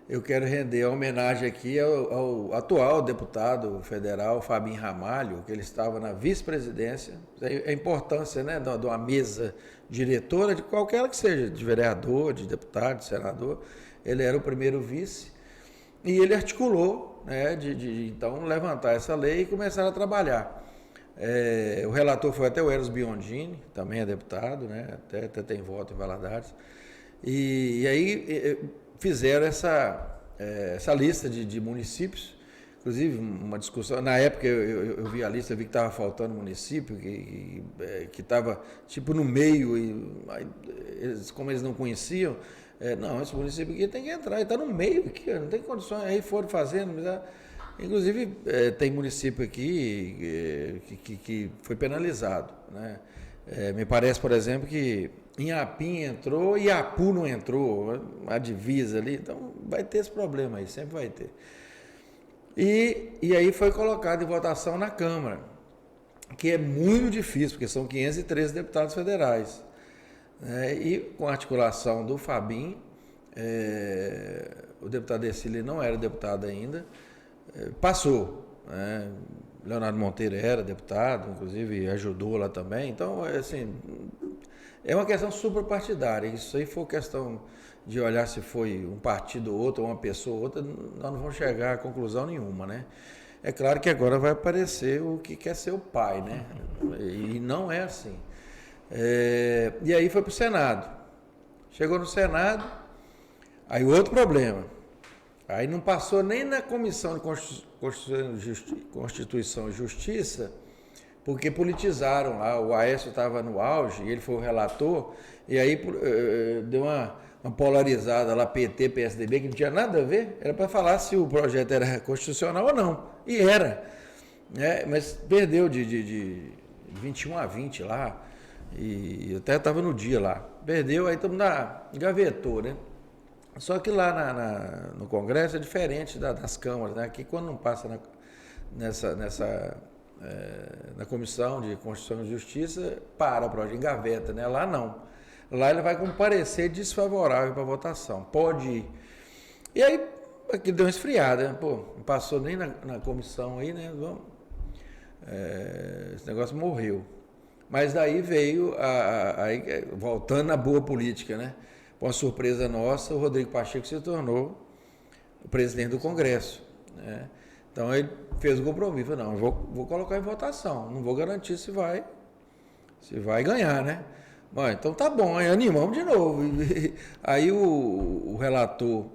eu quero render a homenagem aqui ao atual deputado federal, Fabinho Ramalho, que ele estava na vice-presidência. A importância, né, de uma mesa diretora, de qualquer que seja, de vereador, de deputado, de senador. Ele era o primeiro vice e ele articulou, né, então levantar essa lei e começar a trabalhar. O relator foi até o Eros Biondini, também é deputado, né, até tem voto em Valadares. E aí fizeram essa lista de municípios, inclusive uma discussão, na época eu vi a lista, eu vi que estava faltando município, que estava tipo no meio, como eles não conheciam, não, esse município aqui tem que entrar, ele está no meio aqui, não tem condições, aí foram fazendo, inclusive tem município aqui que foi penalizado, né? Me parece, por exemplo, que Inhapim entrou e Apu não entrou, a divisa ali, então vai ter esse problema aí, sempre vai ter. E aí foi colocado em votação na Câmara, que é muito difícil, porque são 513 deputados federais. E com a articulação do Fabinho, o deputado Ercílio não era deputado ainda, passou, né? Leonardo Monteiro era deputado, inclusive ajudou lá também. Então, assim, é uma questão suprapartidária. Isso aí for questão de olhar se foi um partido ou outro, ou uma pessoa ou outra, nós não vamos chegar a conclusão nenhuma, né? É claro que agora vai aparecer o que quer ser o pai, né? E não é assim. E aí foi para o Senado. Chegou no Senado, aí outro problema. Aí não passou nem na Comissão de Constituição e Justiça, porque politizaram lá. O Aécio estava no auge, ele foi o relator, e aí deu uma polarizada lá, PT, PSDB, que não tinha nada a ver, era para falar se o projeto era constitucional ou não, e era, né? Mas perdeu de 21 a 20 lá, e eu até estava no dia lá, perdeu, aí todo mundo engavetou, né? Só que lá no Congresso é diferente das câmaras, né? Aqui quando não passa na Comissão de Constituição e Justiça, para o projeto, engaveta, né? Lá não. Lá ele vai com parecer desfavorável para a votação. Pode ir. E aí, aqui deu uma esfriada, né? Pô, não passou nem na comissão aí, né? Esse negócio morreu. Mas daí veio, aí, voltando na boa política, né? Com uma surpresa nossa, o Rodrigo Pacheco se tornou o presidente do Congresso, né? Então ele fez o compromisso, não, eu vou colocar em votação, não vou garantir se vai ganhar, né? Bom, então tá bom, aí animamos de novo. Aí o relator,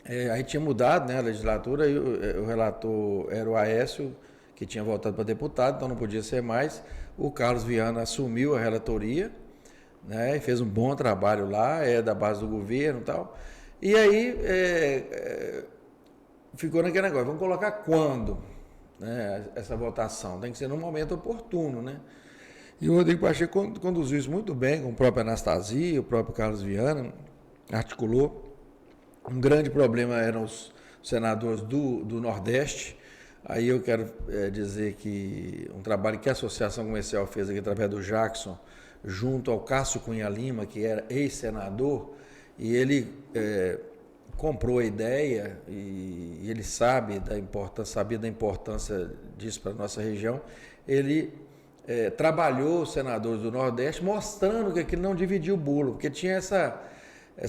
aí tinha mudado, né, a legislatura, aí o relator era o Aécio, que tinha votado para deputado, então não podia ser mais. O Carlos Viana assumiu a relatoria, né, e fez um bom trabalho lá, da base do governo e tal. E aí ficou naquele negócio, vamos colocar quando, né, essa votação? Tem que ser num momento oportuno, né? E o Rodrigo Pacheco conduziu isso muito bem, com o próprio Anastasia, o próprio Carlos Viana, articulou. Um grande problema eram os senadores do Nordeste. Aí eu quero dizer que um trabalho que a Associação Comercial fez aqui através do Jackson, junto ao Cássio Cunha Lima, que era ex-senador, e ele comprou a ideia, e ele sabia da importância disso para a nossa região. Ele trabalhou os senadores do Nordeste, mostrando que aquilo não dividia o bolo, porque tinha essa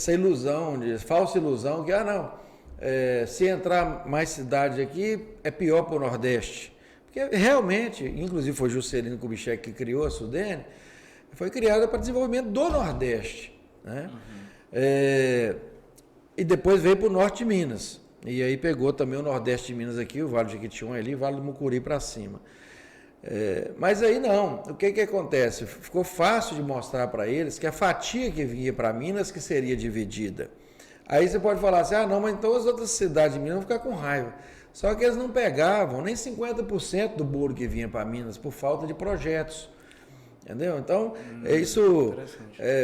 ilusão, falsa ilusão, que se entrar mais cidades aqui, é pior para o Nordeste. Porque realmente, inclusive foi Juscelino Kubitschek que criou a Sudene, foi criada para desenvolvimento do Nordeste, né? E depois veio para o Norte de Minas. E aí pegou também o Nordeste de Minas aqui, o Vale do Jequitinhonha ali, o Vale do Mucuri para cima. Mas aí não, o que acontece? Ficou fácil de mostrar para eles que a fatia que vinha para Minas que seria dividida. Aí você pode falar assim, não, mas então as outras cidades de Minas vão ficar com raiva. Só que eles não pegavam nem 50% do bolo que vinha para Minas por falta de projetos. Entendeu? Então, isso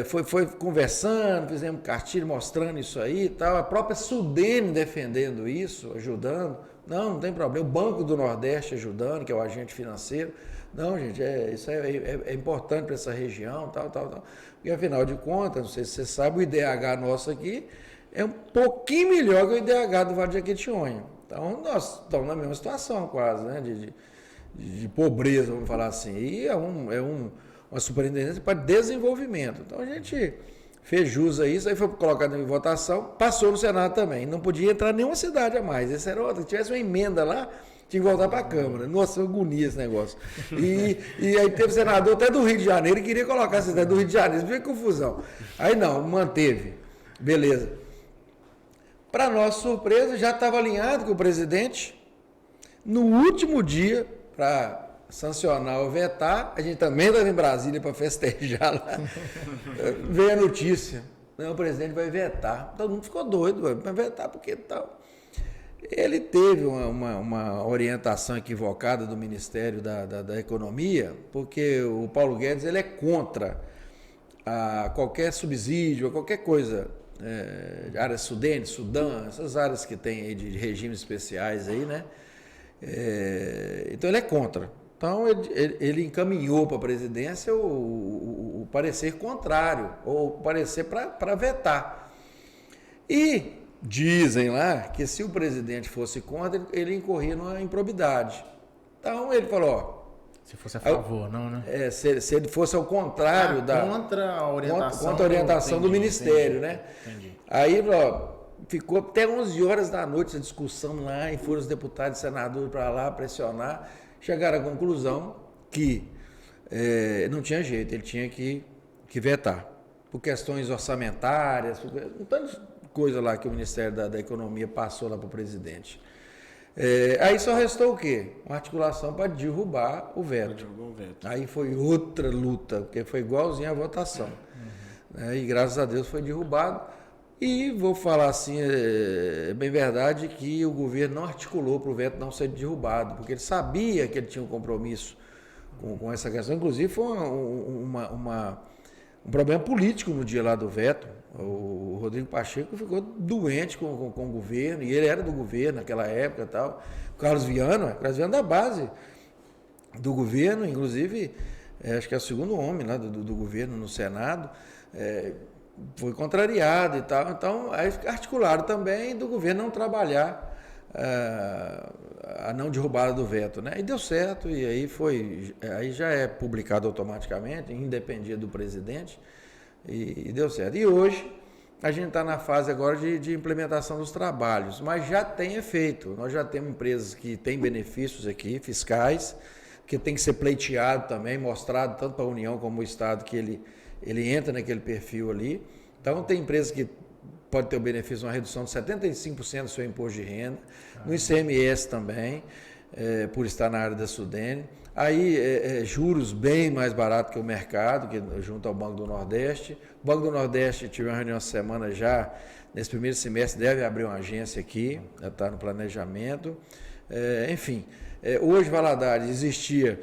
foi conversando, fizemos cartilha mostrando isso aí e tal. A própria Sudene defendendo isso, ajudando. Não tem problema. O Banco do Nordeste ajudando, que é o agente financeiro. Não, gente, isso é importante para essa região, tal. E afinal de contas, não sei se você sabe, o IDH nosso aqui é um pouquinho melhor que o IDH do Vale de Jequitinhonha. Então, nós estamos na mesma situação quase, né? De pobreza, vamos falar assim. E uma superintendência para desenvolvimento. Então a gente fez jus a isso, aí foi colocado em votação, passou no Senado também. Não podia entrar nenhuma cidade a mais. Esse era outro. Se tivesse uma emenda lá, tinha que voltar para a Câmara. Nossa, agonia esse negócio. E aí teve senador até do Rio de Janeiro que queria colocar a cidade do Rio de Janeiro. Isso foi confusão. Aí não, manteve. Beleza. Para nossa surpresa, já estava alinhado com o presidente. No último dia, para sancionar ou vetar, a gente também estava em Brasília para festejar lá, veio a notícia, não, o presidente vai vetar, todo mundo ficou doido, vai vetar porque tal. Ele teve uma orientação equivocada do Ministério da Economia, porque o Paulo Guedes ele é contra qualquer subsídio, qualquer coisa, área Sudene, Sudã, essas áreas que tem aí de regimes especiais aí, né? Então ele é contra. Então ele encaminhou para a presidência o parecer contrário, ou o parecer para vetar. E dizem lá que se o presidente fosse contra, ele incorria numa improbidade. Então ele falou, ó, se fosse a favor, não, né? Se ele fosse ao contrário contra a orientação, contra a orientação do Ministério, né? Entendi. Aí, ó, ficou até 11 horas da noite a discussão lá, e foram os deputados e senadores para lá pressionar. Chegaram à conclusão que não tinha jeito, ele tinha que vetar. Por questões orçamentárias, por tantas coisas lá que o Ministério da Economia passou lá para o presidente. Aí só restou o quê? Uma articulação para derrubar o veto. Aí foi outra luta, porque foi igualzinho à votação. E graças a Deus foi derrubado. E vou falar assim, é bem verdade que o governo não articulou para o veto não ser derrubado, porque ele sabia que ele tinha um compromisso com essa questão. Inclusive foi um problema político no dia lá do veto. O Rodrigo Pacheco ficou doente com o governo, e ele era do governo naquela época e tal. O Carlos Viana da base do governo, inclusive, acho que é o segundo homem lá do governo no Senado, foi contrariado e tal. Então, aí articularam também do governo não trabalhar a não derrubada do veto, né? E deu certo, e aí já é publicado automaticamente, independia do presidente, e deu certo. E hoje a gente está na fase agora de implementação dos trabalhos, mas já tem efeito. Nós já temos empresas que têm benefícios aqui, fiscais, que tem que ser pleiteado também, mostrado tanto para a União como o Estado que ele entra naquele perfil ali. Então, tem empresas que pode ter o benefício de uma redução de 75% do seu imposto de renda, no ICMS também, por estar na área da Sudene. Aí, juros bem mais baratos que o mercado, junto ao Banco do Nordeste. O Banco do Nordeste tive uma reunião essa semana já, nesse primeiro semestre deve abrir uma agência aqui, já está no planejamento. Enfim, hoje, Valadares, existia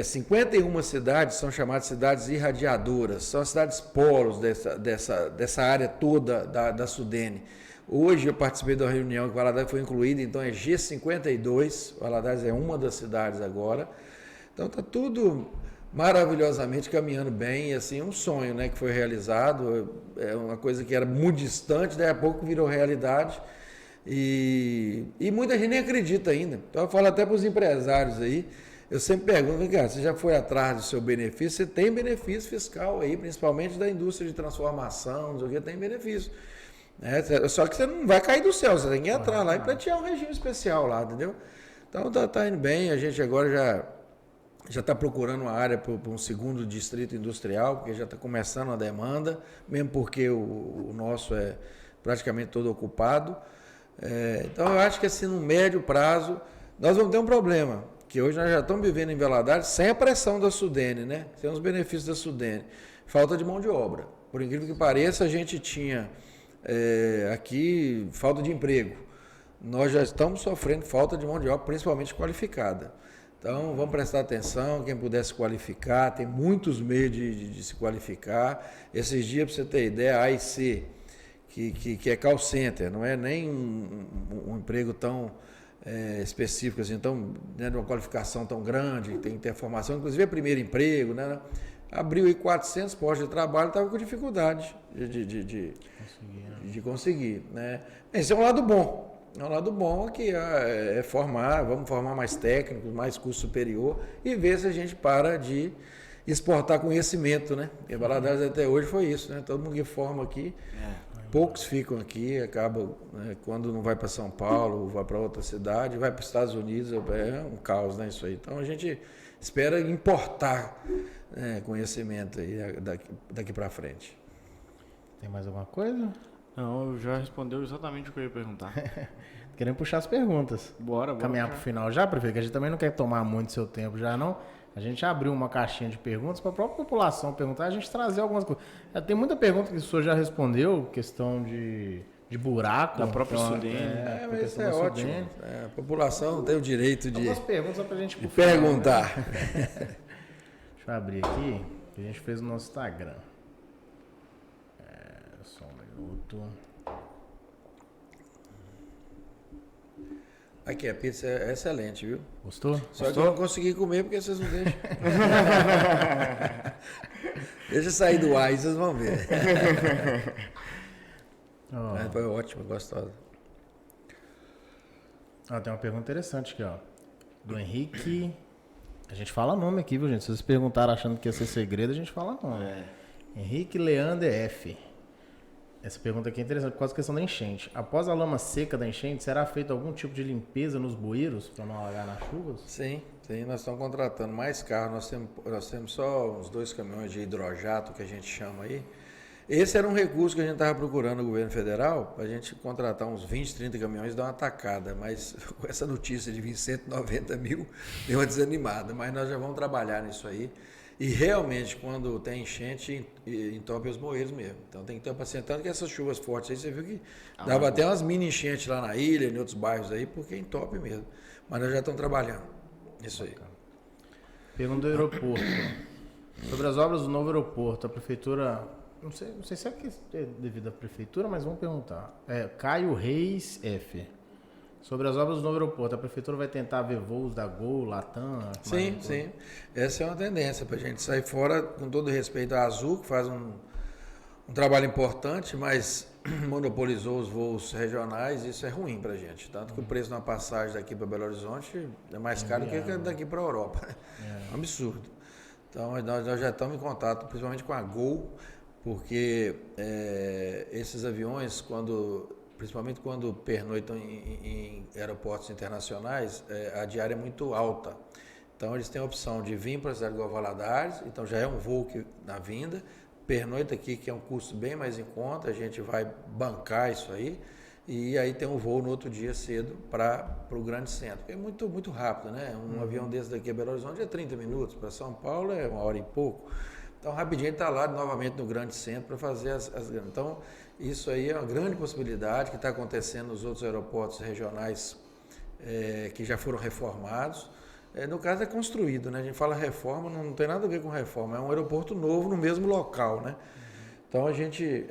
51 cidades, são chamadas cidades irradiadoras, são as cidades polos dessa área toda da Sudene. Hoje eu participei da reunião que Valadares foi incluída, então é G52, Valadares é uma das cidades agora. Então está tudo maravilhosamente caminhando bem, e assim, um sonho, né, que foi realizado, é uma coisa que era muito distante, daí a pouco virou realidade, e muita gente nem acredita ainda. Então eu falo até para os empresários aí, eu sempre pergunto, cara, você já foi atrás do seu benefício? Você tem benefício fiscal aí, principalmente da indústria de transformação, não sei o que, tem benefício. Só que você não vai cair do céu, você tem que ir atrás lá e pleitear um regime especial lá, entendeu? Então tá indo bem, a gente agora já está procurando uma área para um segundo distrito industrial, porque já está começando a demanda, mesmo porque o nosso é praticamente todo ocupado. Então eu acho que assim, no médio prazo, nós vamos ter um problema, que hoje nós já estamos vivendo em Valadares sem a pressão da Sudene, né? Sem os benefícios da Sudene. Falta de mão de obra. Por incrível que pareça, a gente tinha aqui falta de emprego. Nós já estamos sofrendo falta de mão de obra, principalmente qualificada. Então, vamos prestar atenção, quem puder se qualificar, tem muitos meios de se qualificar. Esses dias, para você ter ideia, a AIC, que é call center, não é nem um emprego tão específico, assim, tão, né, de uma qualificação tão grande, tem que ter formação, inclusive é primeiro emprego, né? Abriu aí 400 postos de trabalho, estava com dificuldade de conseguir, né? Esse é um lado bom. É um lado bom que é formar, vamos formar mais técnicos, mais curso superior e ver se a gente para de exportar conhecimento, né? Porque Valadares até hoje foi isso, né? Todo mundo que forma aqui, poucos ficam aqui, acabam, né, quando não vai para São Paulo, vai para outra cidade, vai para os Estados Unidos, é um caos, né, isso aí. Então a gente espera importar, né, conhecimento aí daqui para frente. Tem mais alguma coisa? Não, já respondeu exatamente o que eu ia perguntar. Querendo puxar as perguntas. Bora. Caminhar para o final já, prefeito, que a gente também não quer tomar muito seu tempo já, não. A gente abriu uma caixinha de perguntas para a própria população perguntar, a gente trazer algumas coisas. Tem muita pergunta que o senhor já respondeu, questão de buraco. Da própria Sudene. Mas isso é ótimo. A população tem o direito de algumas perguntas só para a gente perguntar. Né? Deixa eu abrir aqui, que a gente fez no nosso Instagram. Só um minuto. Aqui, a pizza é excelente, viu? Gostou? Só que eu não consegui comer porque vocês não deixam. Deixa eu sair do ar e vocês vão ver. Mas foi ótimo, gostosa. Tem uma pergunta interessante aqui, ó. Do Henrique. A gente fala nome aqui, viu, gente? Se vocês perguntaram achando que ia ser segredo, a gente fala nome. Henrique Leander F. Essa pergunta aqui é interessante por causa da questão da enchente. Após a lama seca da enchente, será feito algum tipo de limpeza nos bueiros para não alagar nas chuvas? Sim, nós estamos contratando mais carros. Nós temos só uns 2 caminhões de hidrojato que a gente chama aí. Esse era um recurso que a gente estava procurando no governo federal, para a gente contratar uns 20, 30 caminhões e dar uma tacada. Mas com essa notícia de vir 190 mil, deu uma desanimada. Mas nós já vamos trabalhar nisso aí. E realmente, quando tem enchente, entope os bueiros mesmo. Então tem que ter paciência. Tanto que essas chuvas fortes aí, você viu que dava até umas mini enchentes lá na ilha, em outros bairros aí, porque entope mesmo. Mas nós já estamos trabalhando nisso aí. Pergunta do aeroporto. Sobre as obras do novo aeroporto, a prefeitura... Não sei se é devido à prefeitura, mas vamos perguntar. Caio Reis F. Sobre as obras do novo aeroporto, a prefeitura vai tentar ver voos da Gol, Latam? Sim. Essa é uma tendência para a gente sair fora, com todo respeito à Azul, que faz um trabalho importante, mas monopolizou os voos regionais, e isso é ruim para a gente. Tanto que o preço de uma passagem daqui para Belo Horizonte é mais caro que daqui para a Europa. É um absurdo. Então, nós já estamos em contato, principalmente com a Gol, porque esses aviões, principalmente quando pernoitam em aeroportos internacionais, a diária é muito alta. Então, eles têm a opção de vir para a cidade de Valadares, então já é um voo na vinda, pernoita aqui, que é um custo bem mais em conta, a gente vai bancar isso aí, e aí tem um voo no outro dia cedo para o grande centro. É muito, muito rápido, né? Um avião desse daqui a Belo Horizonte é 30 minutos, para São Paulo é 1 hora e pouco. Então, rapidinho ele está lá novamente no grande centro para fazer as grandes. Então, isso aí é uma grande possibilidade que está acontecendo nos outros aeroportos regionais que já foram reformados. No caso é construído, né? A gente fala reforma, não tem nada a ver com reforma, é um aeroporto novo no mesmo local, né? Então, a gente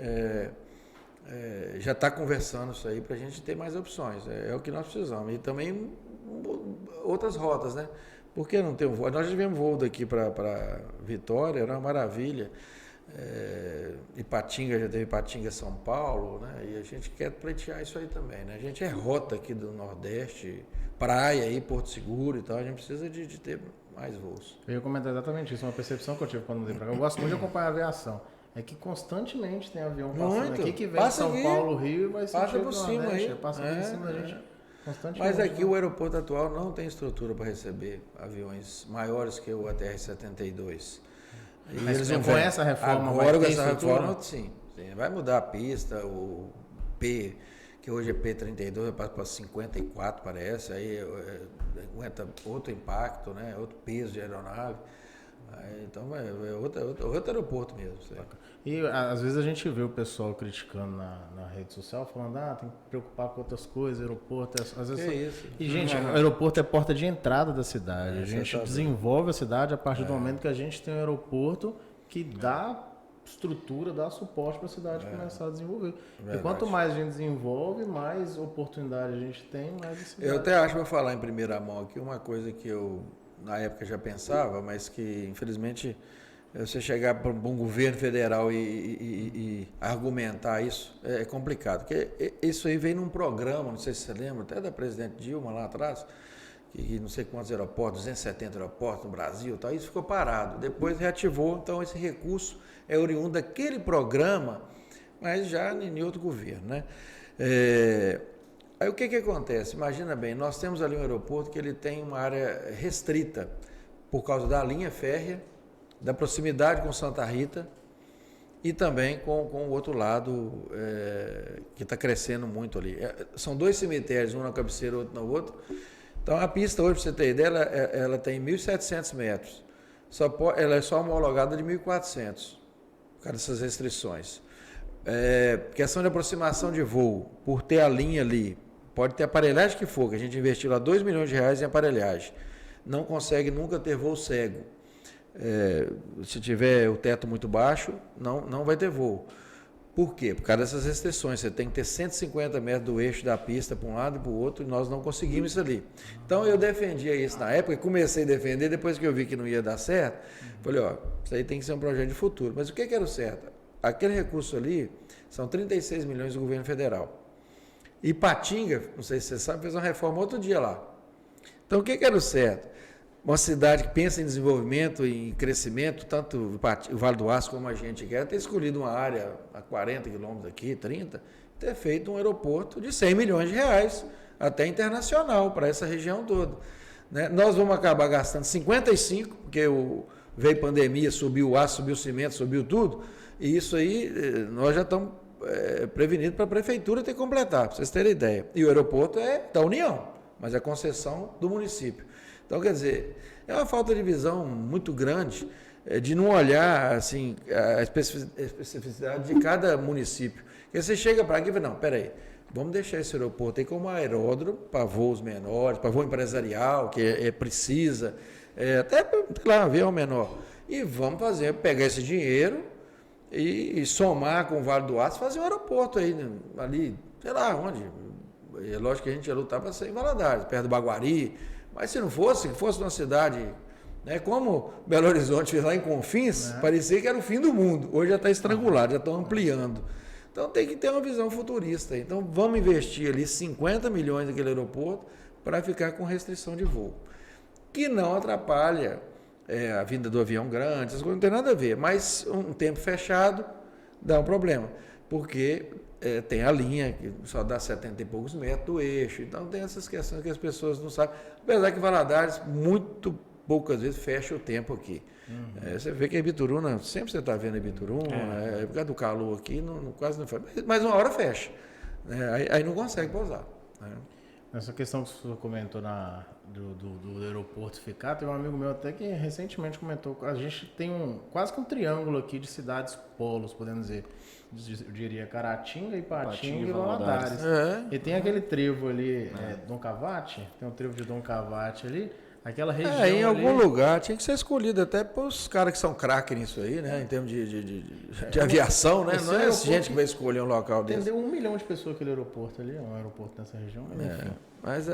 já está conversando isso aí para a gente ter mais opções, é o que nós precisamos. E também outras rotas, né? Por que não ter um voo? Nós já tivemos voo daqui para Vitória, era uma maravilha. Ipatinga, já teve Ipatinga São Paulo, né? E a gente quer pleitear isso aí também, né? A gente é rota aqui do Nordeste, praia aí, Porto Seguro e tal, a gente precisa de ter mais voos. Eu ia comentar exatamente isso, uma percepção que eu tive quando mudei para cá. Eu gosto muito de acompanhar a aviação. É que constantemente tem avião passando aqui que vem de São Paulo, Rio e vai passa por cima aí. Passa por cima da gente. Mas aqui o aeroporto atual não tem estrutura para receber aviões maiores que o ATR-72. Mas eles não com essa reforma agora com essa reforma, sim. Vai mudar a pista, o P, que hoje é P32, passa para 54, parece, aí aguenta outro impacto, né? Outro peso de aeronave. Aí, então é outro aeroporto mesmo. Isso aí. E às vezes a gente vê o pessoal criticando na rede social, falando, tem que preocupar com outras coisas, aeroporto, às vezes... Que isso? E, gente, o aeroporto é a porta de entrada da cidade. A gente tá desenvolve a cidade a partir do momento que a gente tem um aeroporto que dá estrutura, dá suporte para a cidade começar a desenvolver. Verdade. E quanto mais a gente desenvolve, mais oportunidade a gente tem, mais a cidade... Eu até acho, vou falar em primeira mão aqui, uma coisa que eu, na época, já pensava, mas que, infelizmente... Você chegar para um governo federal e argumentar isso é complicado. Porque isso aí vem num programa, não sei se você lembra, até da presidente Dilma lá atrás, que não sei quantos aeroportos, 270 aeroportos no Brasil, tal, isso ficou parado. Depois reativou, então esse recurso é oriundo daquele programa, mas já em outro governo, né? Aí o que acontece? Imagina bem, nós temos ali um aeroporto que ele tem uma área restrita por causa da linha férrea, da proximidade com Santa Rita e também com o outro lado que está crescendo muito ali. São dois cemitérios, um na cabeceira, outro na outra. Então a pista hoje, para você ter ideia, ela tem 1.700 metros. Ela é só homologada de 1.400, por causa dessas restrições. Questão de aproximação de voo, por ter a linha ali, pode ter aparelhagem que for, que a gente investiu lá R$2 milhões em aparelhagem. Não consegue nunca ter voo cego. Se tiver o teto muito baixo, não vai ter voo. Por quê? Por causa dessas restrições. Você tem que ter 150 metros do eixo da pista para um lado e para o outro, e nós não conseguimos isso ali. Então eu defendia isso na época, comecei a defender, depois que eu vi que não ia dar certo, falei, isso aí tem que ser um projeto de futuro. Mas o que era o certo? Aquele recurso ali são 36 milhões do governo federal. E Patinga, não sei se você sabe, fez uma reforma outro dia lá. Então o que era o certo? Uma cidade que pensa em desenvolvimento, em crescimento, tanto o Vale do Aço como a gente quer, ter escolhido uma área a 40 quilômetros daqui, 30, ter feito um aeroporto de R$100 milhões, até internacional, para essa região toda. Né? Nós vamos acabar gastando 55, porque veio pandemia, subiu o aço, subiu o cimento, subiu tudo, e isso aí nós já estamos prevenidos para a prefeitura ter que completar, para vocês terem ideia. E o aeroporto é da União, mas é concessão do município. Então, quer dizer, é uma falta de visão muito grande de não olhar assim, a especificidade de cada município. Porque você chega para aqui e fala, não, peraí, vamos deixar esse aeroporto aí como aeródromo para voos menores, para voo empresarial, que precisa, até para avião menor. E vamos pegar esse dinheiro e somar com o Vale do Aço, fazer um aeroporto aí, ali, sei lá onde. É lógico que a gente ia lutar para ser em Valadares, perto do Baguari. Mas se fosse uma cidade, né, como Belo Horizonte fez lá em Confins, parecia que era o fim do mundo. Hoje já está estrangulado, já estão ampliando. Então tem que ter uma visão futurista. Então vamos investir ali 50 milhões naquele aeroporto para ficar com restrição de voo. Que não atrapalha a vinda do avião grande, essas coisas não tem nada a ver. Mas um tempo fechado dá um problema. Porque tem a linha que só dá 70 e poucos metros do eixo, então tem essas questões que as pessoas não sabem. Apesar que Valadares, muito poucas vezes, fecha o tempo aqui. Você vê que a Ibituruna, sempre você está vendo a Ibituruna, por causa do calor aqui, quase não fecha. Mas uma hora fecha, né? Aí não consegue pousar. Né? Essa questão que você comentou do aeroporto ficar, tem um amigo meu até que recentemente comentou, a gente tem quase que um triângulo aqui de cidades polos, podemos dizer. Eu diria Caratinga, Ipatinga e Valadares. E tem aquele trevo ali, Dom Cavate, tem um trevo de Dom Cavate ali, aquela região em algum ali, lugar tinha que ser escolhido até para os caras que são craques nisso aí, né? Em termos de aviação, né? Não é essa gente que vai escolher um local desse. Entendeu 1 milhão de pessoas aquele aeroporto ali, um aeroporto nessa região, enfim. Mas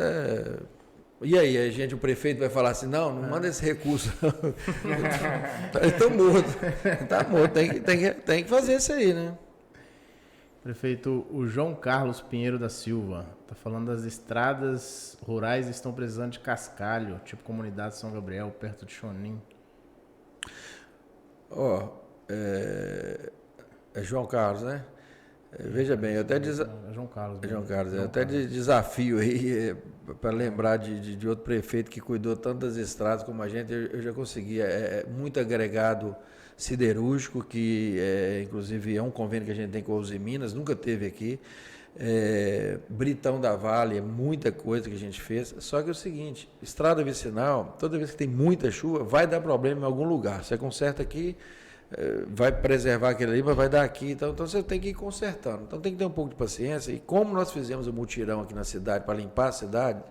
E aí, o prefeito vai falar assim, não manda esse recurso. Eles estão mortos. Está morto, tem que fazer isso aí, né? Prefeito, o João Carlos Pinheiro da Silva está falando das estradas rurais estão precisando de cascalho, tipo comunidade São Gabriel, perto de Chonim. É João Carlos, né? Veja bem, eu até É João Carlos. João Carlos, desafio aí para lembrar de outro prefeito que cuidou tanto das estradas como a gente, eu já consegui. Muito agregado siderúrgico, que inclusive é um convênio que a gente tem com a Uzi Minas, nunca teve aqui. Britão da Vale, é muita coisa que a gente fez. Só que é o seguinte, estrada vicinal, toda vez que tem muita chuva, vai dar problema em algum lugar. Você conserta aqui, vai preservar aquele ali, mas vai dar aqui. Então você tem que ir consertando. Então tem que ter um pouco de paciência. E como nós fizemos o mutirão aqui na cidade, para limpar a cidade,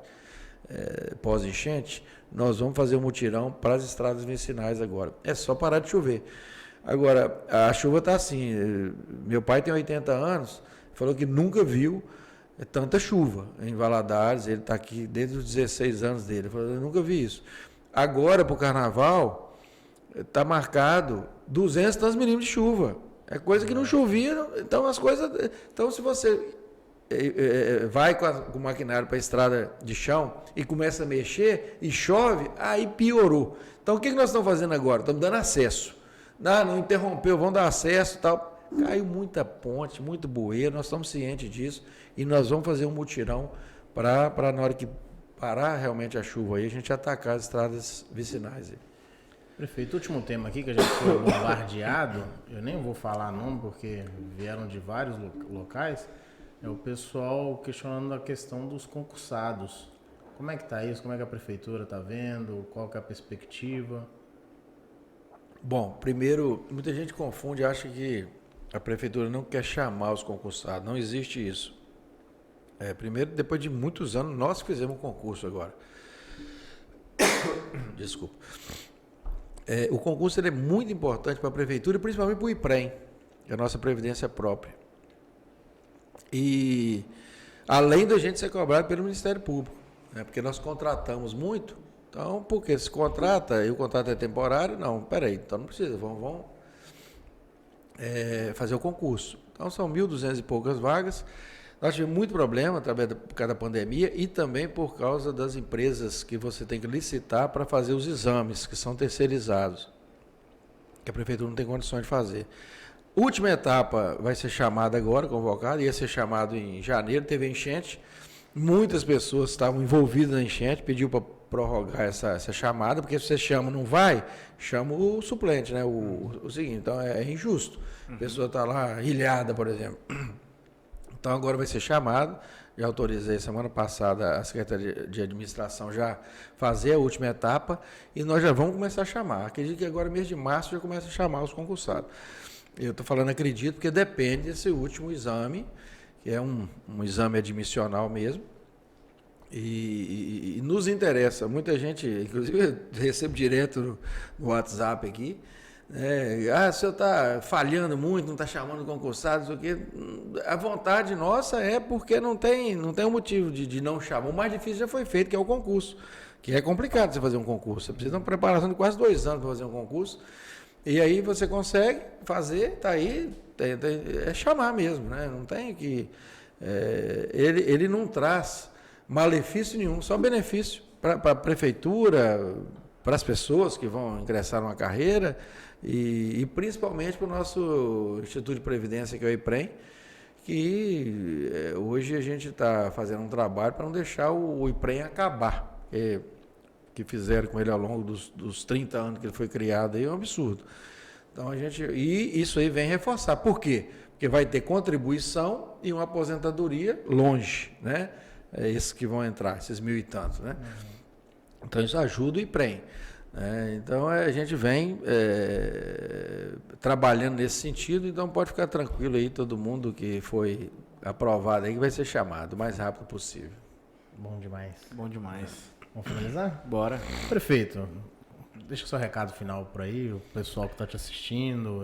pós-enchente, nós vamos fazer um mutirão para as estradas vicinais agora. É só parar de chover. Agora, a chuva está assim. Meu pai tem 80 anos, falou que nunca viu tanta chuva em Valadares. Ele está aqui desde os 16 anos dele. Ele falou, eu nunca vi isso. Agora, para o carnaval, está marcado 200 tantos milímetros de chuva. É coisa que não chovia. Então, as coisas... Então, se você vai com o maquinário para a estrada de chão e começa a mexer e chove, aí piorou. Então, o que nós estamos fazendo agora? Estamos dando acesso. Não interrompeu, vamos dar acesso e tal. Caiu muita ponte, muito bueiro, nós estamos cientes disso e nós vamos fazer um mutirão para na hora que parar realmente a chuva aí, a gente atacar as estradas vicinais. Aí. Prefeito, último tema aqui que a gente foi bombardeado, eu nem vou falar nome porque vieram de vários locais, é o pessoal questionando a questão dos concursados. Como é que está isso? Como é que a prefeitura está vendo? Qual que é a perspectiva? Bom, primeiro, muita gente confunde, acha que a prefeitura não quer chamar os concursados. Não existe isso. Primeiro, depois de muitos anos, nós fizemos um concurso agora. Desculpa. O concurso ele é muito importante para a prefeitura, principalmente para o IPREM, que é a nossa previdência própria. E além da gente ser cobrado pelo Ministério Público, né, porque nós contratamos muito. Então, porque se contrata e o contrato é temporário, não, peraí, então não precisa, vamos fazer o concurso. Então, são 1.200 e poucas vagas. Nós tivemos muito problema por causa da pandemia e também por causa das empresas que você tem que licitar para fazer os exames, que são terceirizados, que a prefeitura não tem condições de fazer. Última etapa vai ser chamada agora, convocada, ia ser chamado em janeiro, teve enchente, muitas pessoas estavam envolvidas na enchente, pediu para prorrogar essa chamada, porque se você chama não vai, chama o suplente, né? O seguinte, então é injusto. A pessoa está lá ilhada, por exemplo. Então agora vai ser chamado, já autorizei semana passada a Secretaria de Administração já fazer a última etapa e nós já vamos começar a chamar. Acredito que agora, mês de março, já começa a chamar os concursados. Eu estou falando acredito porque depende desse último exame, que é um exame admissional mesmo, e nos interessa. Muita gente, inclusive eu recebo direto no WhatsApp aqui, o senhor está falhando muito, não está chamando concursados, o quê? A vontade nossa é porque não tem um motivo de não chamar. O mais difícil já foi feito, que é o concurso, que é complicado você fazer um concurso. Você precisa de uma preparação de quase 2 anos para fazer um concurso, e aí você consegue fazer, está aí, é chamar mesmo, né? Não tem que... ele não traz malefício nenhum, só benefício para a prefeitura, para as pessoas que vão ingressar numa carreira e principalmente para o nosso Instituto de Previdência, que é o IPREM, que hoje a gente está fazendo um trabalho para não deixar o IPREM acabar, que fizeram com ele ao longo dos 30 anos que ele foi criado, aí é um absurdo. Então e isso aí vem reforçar. Por quê? Porque vai ter contribuição e uma aposentadoria longe, né? Esses que vão entrar, esses 1.000 e tantos, né? Então isso ajuda o IPREM. Então a gente vem trabalhando nesse sentido, então pode ficar tranquilo aí, todo mundo que foi aprovado aí que vai ser chamado o mais rápido possível. Bom demais. Bom demais. Vamos finalizar? Bora. Prefeito, deixa seu recado final por aí, o pessoal que está te assistindo,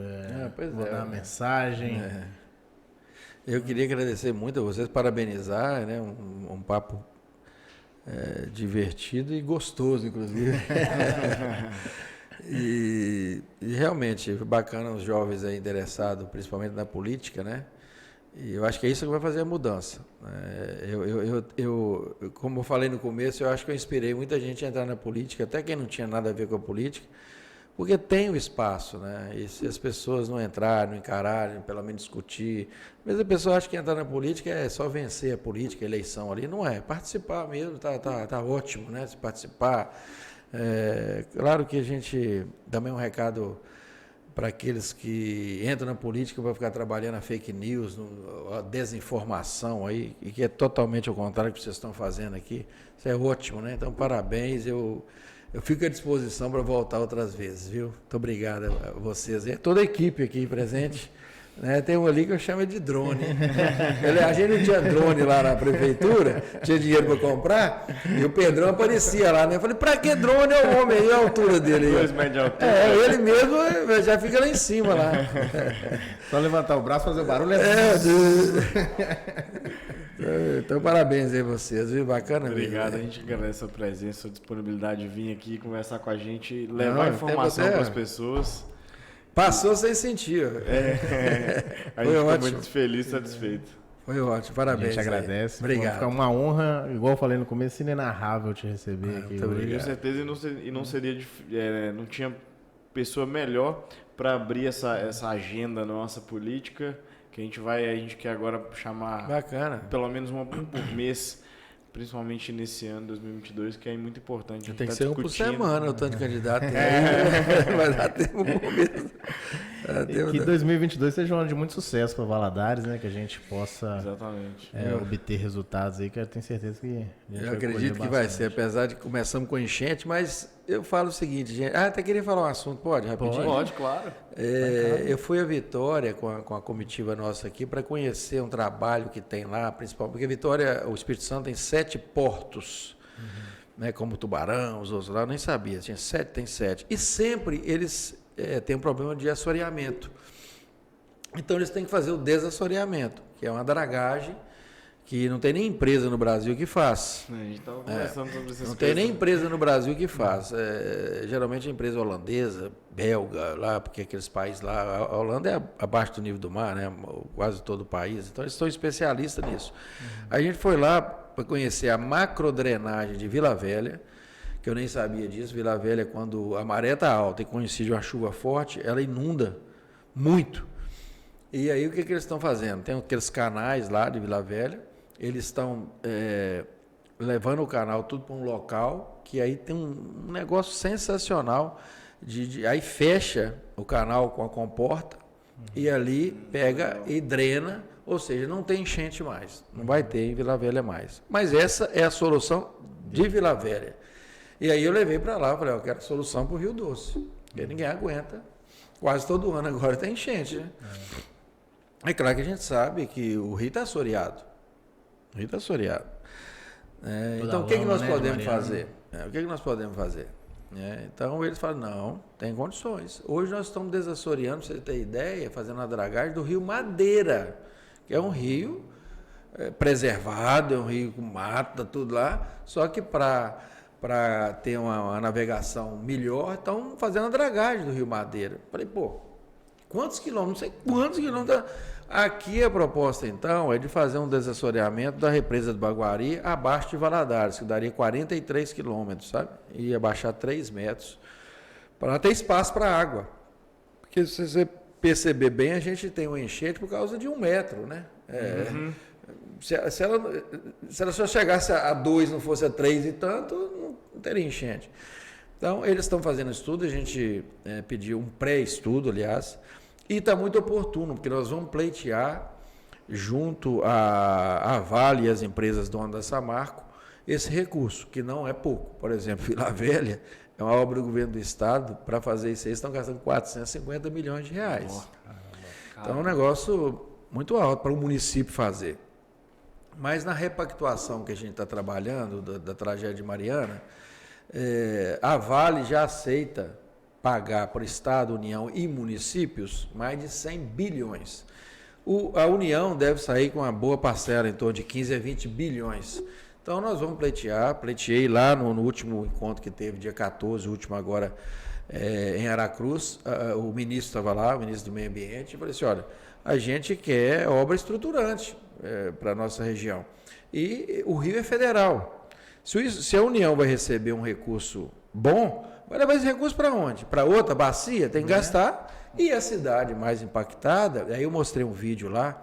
vou dar uma mensagem. Eu queria agradecer muito a vocês, parabenizar, né? Um papo divertido e gostoso, inclusive. e realmente, bacana os jovens aí interessados, principalmente na política, né? E eu acho que é isso que vai fazer a mudança. Como eu falei no começo, eu acho que eu inspirei muita gente a entrar na política, até quem não tinha nada a ver com a política, porque tem o espaço, né? E se as pessoas não entrarem, não encararem, pelo menos discutir, mas a pessoa acha que entrar na política é só vencer a política, a eleição ali, não é. Participar mesmo, tá ótimo, né? Se participar. Claro que a gente, também um recado para aqueles que entram na política para ficar trabalhando a fake news, a desinformação aí, e que é totalmente ao contrário do que vocês estão fazendo aqui. Isso é ótimo, né? Então, parabéns. Eu fico à disposição para voltar outras vezes, viu? Muito obrigado a vocês. E toda a equipe aqui presente. Né? Tem um ali que eu chamo de drone. A gente não tinha drone lá na prefeitura, tinha dinheiro para comprar, e o Pedrão aparecia lá, né? Eu falei, para que drone é o homem aí, a altura dele aí? 2 metros de altura. Ele mesmo já fica lá em cima lá. Só levantar o braço, fazer o barulho. Então, parabéns aí a vocês, viu? Bacana mesmo. Obrigado, a gente agradece a sua presença, a disponibilidade de vir aqui conversar com a gente, levar informação para as pessoas. Passou sem sentir. A gente está muito feliz e satisfeito. Foi ótimo, parabéns. A gente agradece. Obrigado. Foi uma honra, igual eu falei no começo, inenarrável te receber aqui. Com certeza, não seria, não tinha pessoa melhor para abrir essa agenda nossa política, que a gente quer agora chamar pelo menos uma por mês, principalmente nesse ano 2022, que é muito importante. Tem que ser um por semana o tanto de candidato. Vai dar tempo mesmo. Que 2022 seja um ano de muito sucesso para Valadares, né? Que a gente possa obter resultados aí, que eu tenho certeza que a gente eu acredito que vai ser, apesar de que começamos com enchente, mas eu falo o seguinte, gente. Até queria falar um assunto, pode, rapidinho? Pode, claro. Eu fui a Vitória com a comitiva nossa aqui para conhecer um trabalho que tem lá, principalmente, porque Vitória, o Espírito Santo tem 7 portos, né, como Tubarão, os outros lá, eu nem sabia, tem 7. E sempre eles têm um problema de assoreamento. Então eles têm que fazer o desassoreamento, que é uma dragagem que não tem nem empresa no Brasil que faz. A gente estava conversando sobre essas coisas. Não tem nem empresa no Brasil que faz. Geralmente é empresa holandesa, belga, lá, porque aqueles países lá, a Holanda é abaixo do nível do mar, né? Quase todo o país. Então eles são especialistas nisso. A gente foi lá para conhecer a macrodrenagem de Vila Velha, que eu nem sabia disso. Vila Velha, quando a maré está alta e coincide uma chuva forte, ela inunda muito. E aí o que eles estão fazendo? Tem aqueles canais lá de Vila Velha, eles estão levando o canal tudo para um local que aí tem um negócio sensacional, aí fecha o canal com a comporta e ali pega e drena, ou seja, não tem enchente mais, não vai ter em Vila Velha mais. Mas essa é a solução de Vila Velha. E aí eu levei para lá, falei, eu quero solução para o Rio Doce, porque ninguém aguenta, quase todo ano agora tem enchente, né? É claro que a gente sabe que o rio está assoreado. O rio está assoreado. Então, o que nós podemos fazer? O que nós podemos fazer? Então, eles falam, não, tem condições. Hoje nós estamos desassoreando, para você ter ideia, fazendo a dragagem do rio Madeira, que é um rio preservado, é um rio com mata, tudo lá, só que para ter uma navegação melhor, estão fazendo a dragagem do rio Madeira. Falei, quantos quilômetros? Não sei quantos quilômetros. Aqui a proposta, então, é de fazer um desassoreamento da represa do Baguari abaixo de Valadares, que daria 43 quilômetros, sabe? Ia baixar 3 metros, para ter espaço para água. Porque se você perceber bem, a gente tem um enchente por causa de 1 metro, né? Se ela só chegasse a 2, não fosse a 3 e tanto, não teria enchente. Então, eles estão fazendo estudo, a gente pediu um pré-estudo, aliás, e está muito oportuno, porque nós vamos pleitear, junto à Vale e as empresas donas da Samarco, esse recurso, que não é pouco. Por exemplo, Vila Velha é uma obra do governo do Estado, para fazer isso aí, estão gastando 450 milhões de reais. Então, é um negócio muito alto para o município fazer. Mas na repactuação que a gente está trabalhando, da tragédia de Mariana, a Vale já aceita pagar para o Estado, União e municípios mais de 100 bilhões. A União deve sair com uma boa parcela, em torno de 15 a 20 bilhões. Então, nós vamos pleiteei lá no último encontro que teve, dia 14, o último agora, em Aracruz, o ministro estava lá, o ministro do Meio Ambiente, e falei assim, olha, a gente quer obra estruturante para a nossa região. E o Rio é federal. Se a União vai receber um recurso bom, vai levar esse recurso para onde? Para outra bacia? Tem que gastar. E a cidade mais impactada, aí eu mostrei um vídeo lá,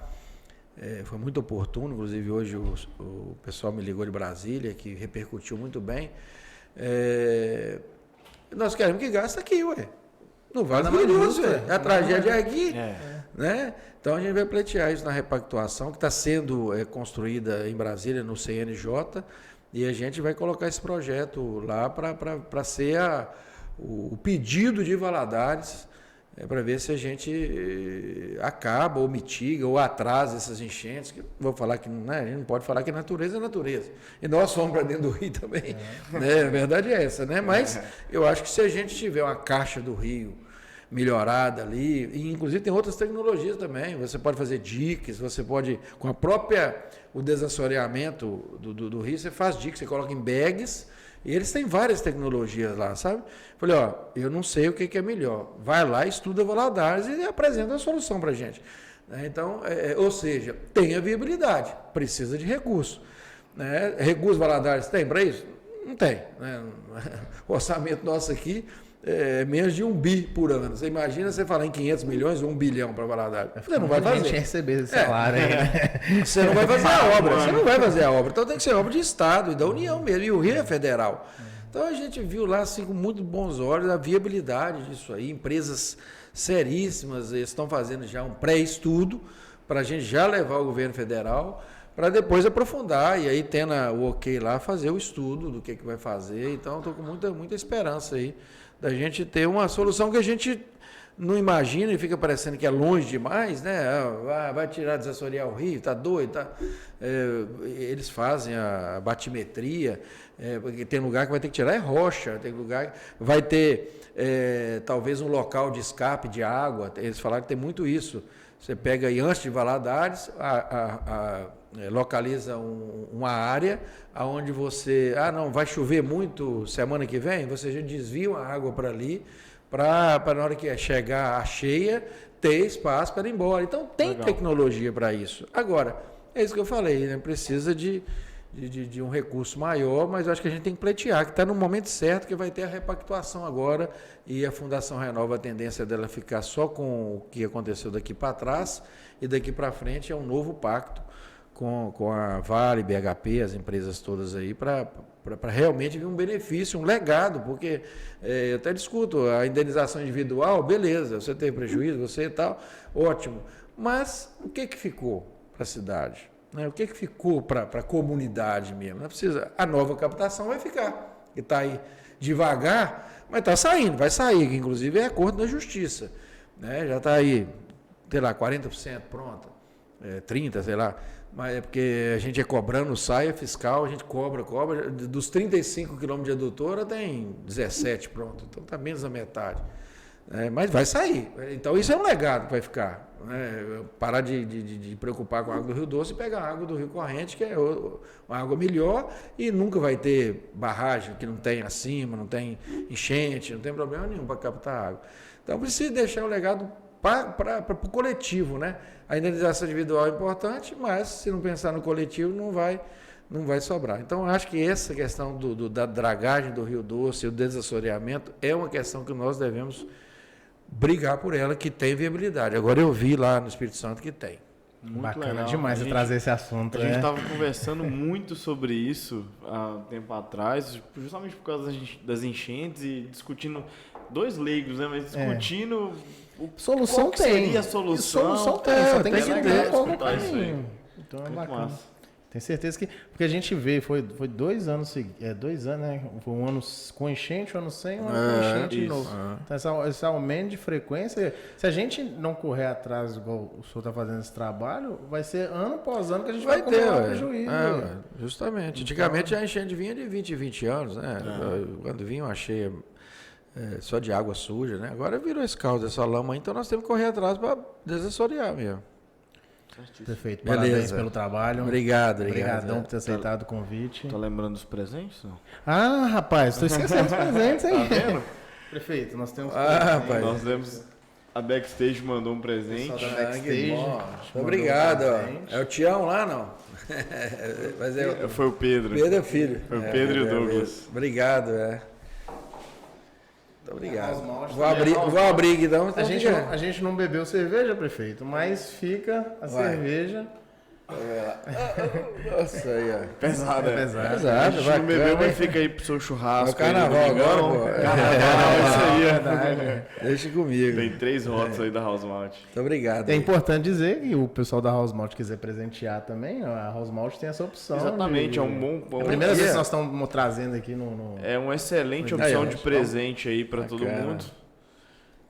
foi muito oportuno, inclusive hoje o pessoal me ligou de Brasília, que repercutiu muito bem. Nós queremos que gaste aqui, ué. No Vale do Nada Rio mais Doce, justo, velho. A tragédia é aqui. É. Né? Então a gente vai pleitear isso na repactuação que está sendo construída em Brasília, no CNJ, e a gente vai colocar esse projeto lá para ser o pedido de Valadares, para ver se a gente acaba ou mitiga ou atrasa essas enchentes. Que vou falar que né, a gente não pode falar que natureza é natureza. E nós fomos para dentro do rio também. Né? A verdade é essa, né? Mas eu acho que se a gente tiver uma caixa do rio melhorada ali, e inclusive tem outras tecnologias também, você pode fazer diques, você pode, com a própria, o desassoreamento do rio, você faz diques, você coloca em bags, e eles têm várias tecnologias lá, sabe? Falei, ó, eu não sei o que é melhor, vai lá, estuda Valadares e apresenta a solução pra gente. Então, ou seja, tem a viabilidade, precisa de recurso. Né? Recursos Valadares tem para isso? Não tem. Né? O orçamento nosso aqui é menos de 1 bi por ano. Você imagina você falar em 500 milhões ou 1 bilhão para Valadares. Você não vai fazer. A gente receber esse salário aí, né? Você não vai fazer a obra. Você não vai fazer a obra. Então tem que ser obra de Estado e da União mesmo. E o Rio é federal. Então a gente viu lá assim, com muito bons olhos a viabilidade disso aí. Empresas seríssimas estão fazendo já um pré-estudo para a gente já levar o governo federal para depois aprofundar e aí tendo o ok lá, fazer o estudo do que vai fazer. Então estou com muita esperança aí da gente ter uma solução que a gente não imagina e fica parecendo que é longe demais, né? Vai tirar, desassorear o rio, tá doido, tá? Eles fazem a batimetria, porque tem lugar que vai ter que tirar rocha, tem lugar que vai ter talvez um local de escape de água, eles falaram que tem muito isso. Você pega aí antes de Valadares, localiza uma área onde você, não, vai chover muito semana que vem, você já desvia a água para ali, para na hora que chegar a cheia, ter espaço para ir embora. Então tem tecnologia para isso. Agora, é isso que eu falei, né? Precisa de um recurso maior, mas eu acho que a gente tem que pleitear, que está no momento certo, que vai ter a repactuação agora, e a Fundação Renova, a tendência dela ficar só com o que aconteceu daqui para trás, e daqui para frente é um novo pacto com a Vale, BHP, as empresas todas aí, para realmente vir um benefício, um legado, porque eu até discuto, a indenização individual, beleza, você teve prejuízo, você e tal, ótimo, mas o que ficou para a cidade? Né? O que ficou para a comunidade mesmo? Não precisa, a nova captação vai ficar, que está aí devagar, mas está saindo, vai sair, que inclusive é acordo na justiça, né? Já está aí, sei lá, 40% pronta, 30%, sei lá, mas é porque a gente cobrando saia fiscal, a gente cobra, dos 35 quilômetros de adutora tem 17 pronto, então está menos da metade. Mas vai sair. Então isso é um legado que vai ficar. Né? Parar de preocupar com a água do Rio Doce e pegar a água do Rio Corrente, que é uma água melhor, e nunca vai ter barragem que não tem acima, não tem enchente, não tem problema nenhum para captar água. Então precisa deixar o legado para o coletivo. Né? A indenização individual é importante, mas se não pensar no coletivo não vai sobrar. Então, acho que essa questão da dragagem do Rio Doce, o desassoreamento, é uma questão que nós devemos brigar por ela, que tem viabilidade. Agora eu vi lá no Espírito Santo que tem. Muito bacana legal. demais você trazer esse assunto. A gente estava conversando muito sobre isso há um tempo atrás, justamente por causa das enchentes e discutindo, dois leigos, né? Mas discutindo solução qual que seria a solução. Solução tem, só tem que legal qual escutar isso aí. Então é Muito bacana. massa. Tenho certeza que. Porque a gente vê, foi 2 anos, 2 anos, né? Foi um ano com enchente, um ano sem, um ano com enchente de novo. Então, esse aumento de frequência, se a gente não correr atrás, igual o senhor está fazendo esse trabalho, vai ser ano após ano que a gente vai ter prejuízo. Justamente. Antigamente a enchente vinha de 20 em 20 anos, né? Quando vinha uma cheia só de água suja, né? Agora virou esse caos dessa lama, então nós temos que correr atrás para desassorear mesmo. Perfeito, beleza. Parabéns pelo trabalho. Obrigadão por ter aceitado o convite. Tá lembrando dos presentes? Não? Rapaz, estou esquecendo os presentes aí. Tá vendo? Prefeito, nós temos rapaz. Nós temos... A Backstage mandou um presente. Pessoal da Backstage. Obrigado. É o Tião lá, não? Mas Foi o Pedro. Pedro é filho. Foi o Pedro e o Douglas. Obrigado, Obrigado. Vou abrir então. A gente não bebeu cerveja, prefeito, mas fica a cerveja Nossa, aí, ó. Pesado, é. pesado. A Pesado, gente não bebeu, bacana, mas hein? fica aí pro seu churrasco. É o carnaval aí no domingão. agora, pô. Carnaval, isso aí. Verdade. Deixa comigo. Tem 3 rotas aí da House Malt. Muito obrigado. É aí. importante dizer que o pessoal da House Malt quiser presentear também, a House Malt tem essa opção. Exatamente, é um bom... A primeira vez dia. que nós estamos trazendo aqui no... É uma excelente Aí, opção ó, de presente aí pra todo Bacana. mundo.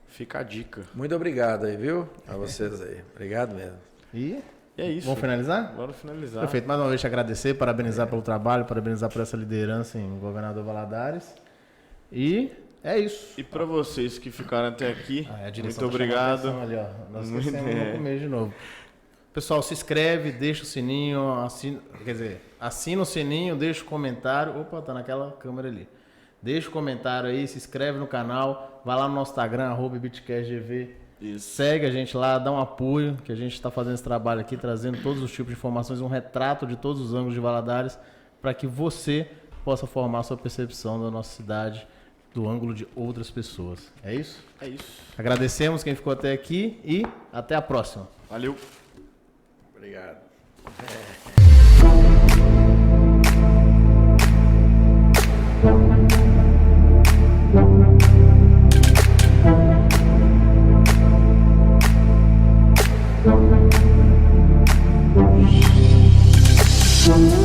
Fica a dica. Muito obrigado aí, viu? A vocês aí. Obrigado mesmo. E E é isso. vamos finalizar? Bora finalizar. Perfeito. Mais uma vez te agradecer, parabenizar pelo trabalho, parabenizar por essa liderança em Governador Valadares. E é isso. E pra vocês que ficaram até aqui, A direção muito tá chamando a obrigado. atenção ali, ó. Nós Muito esquecemos no começo de novo. Pessoal, se inscreve, deixa o sininho, assina o sininho, deixa o comentário. Opa, tá naquela câmera ali. Deixa o comentário aí, se inscreve no canal, vai lá no nosso Instagram, @bitcastgv. Isso. Segue a gente lá, dá um apoio, que a gente está fazendo esse trabalho aqui, trazendo todos os tipos de informações, um retrato de todos os ângulos de Valadares, para que você possa formar a sua percepção da nossa cidade, do ângulo de outras pessoas. É isso? É isso. Agradecemos quem ficou até aqui e até a próxima. Valeu. Obrigado. Thank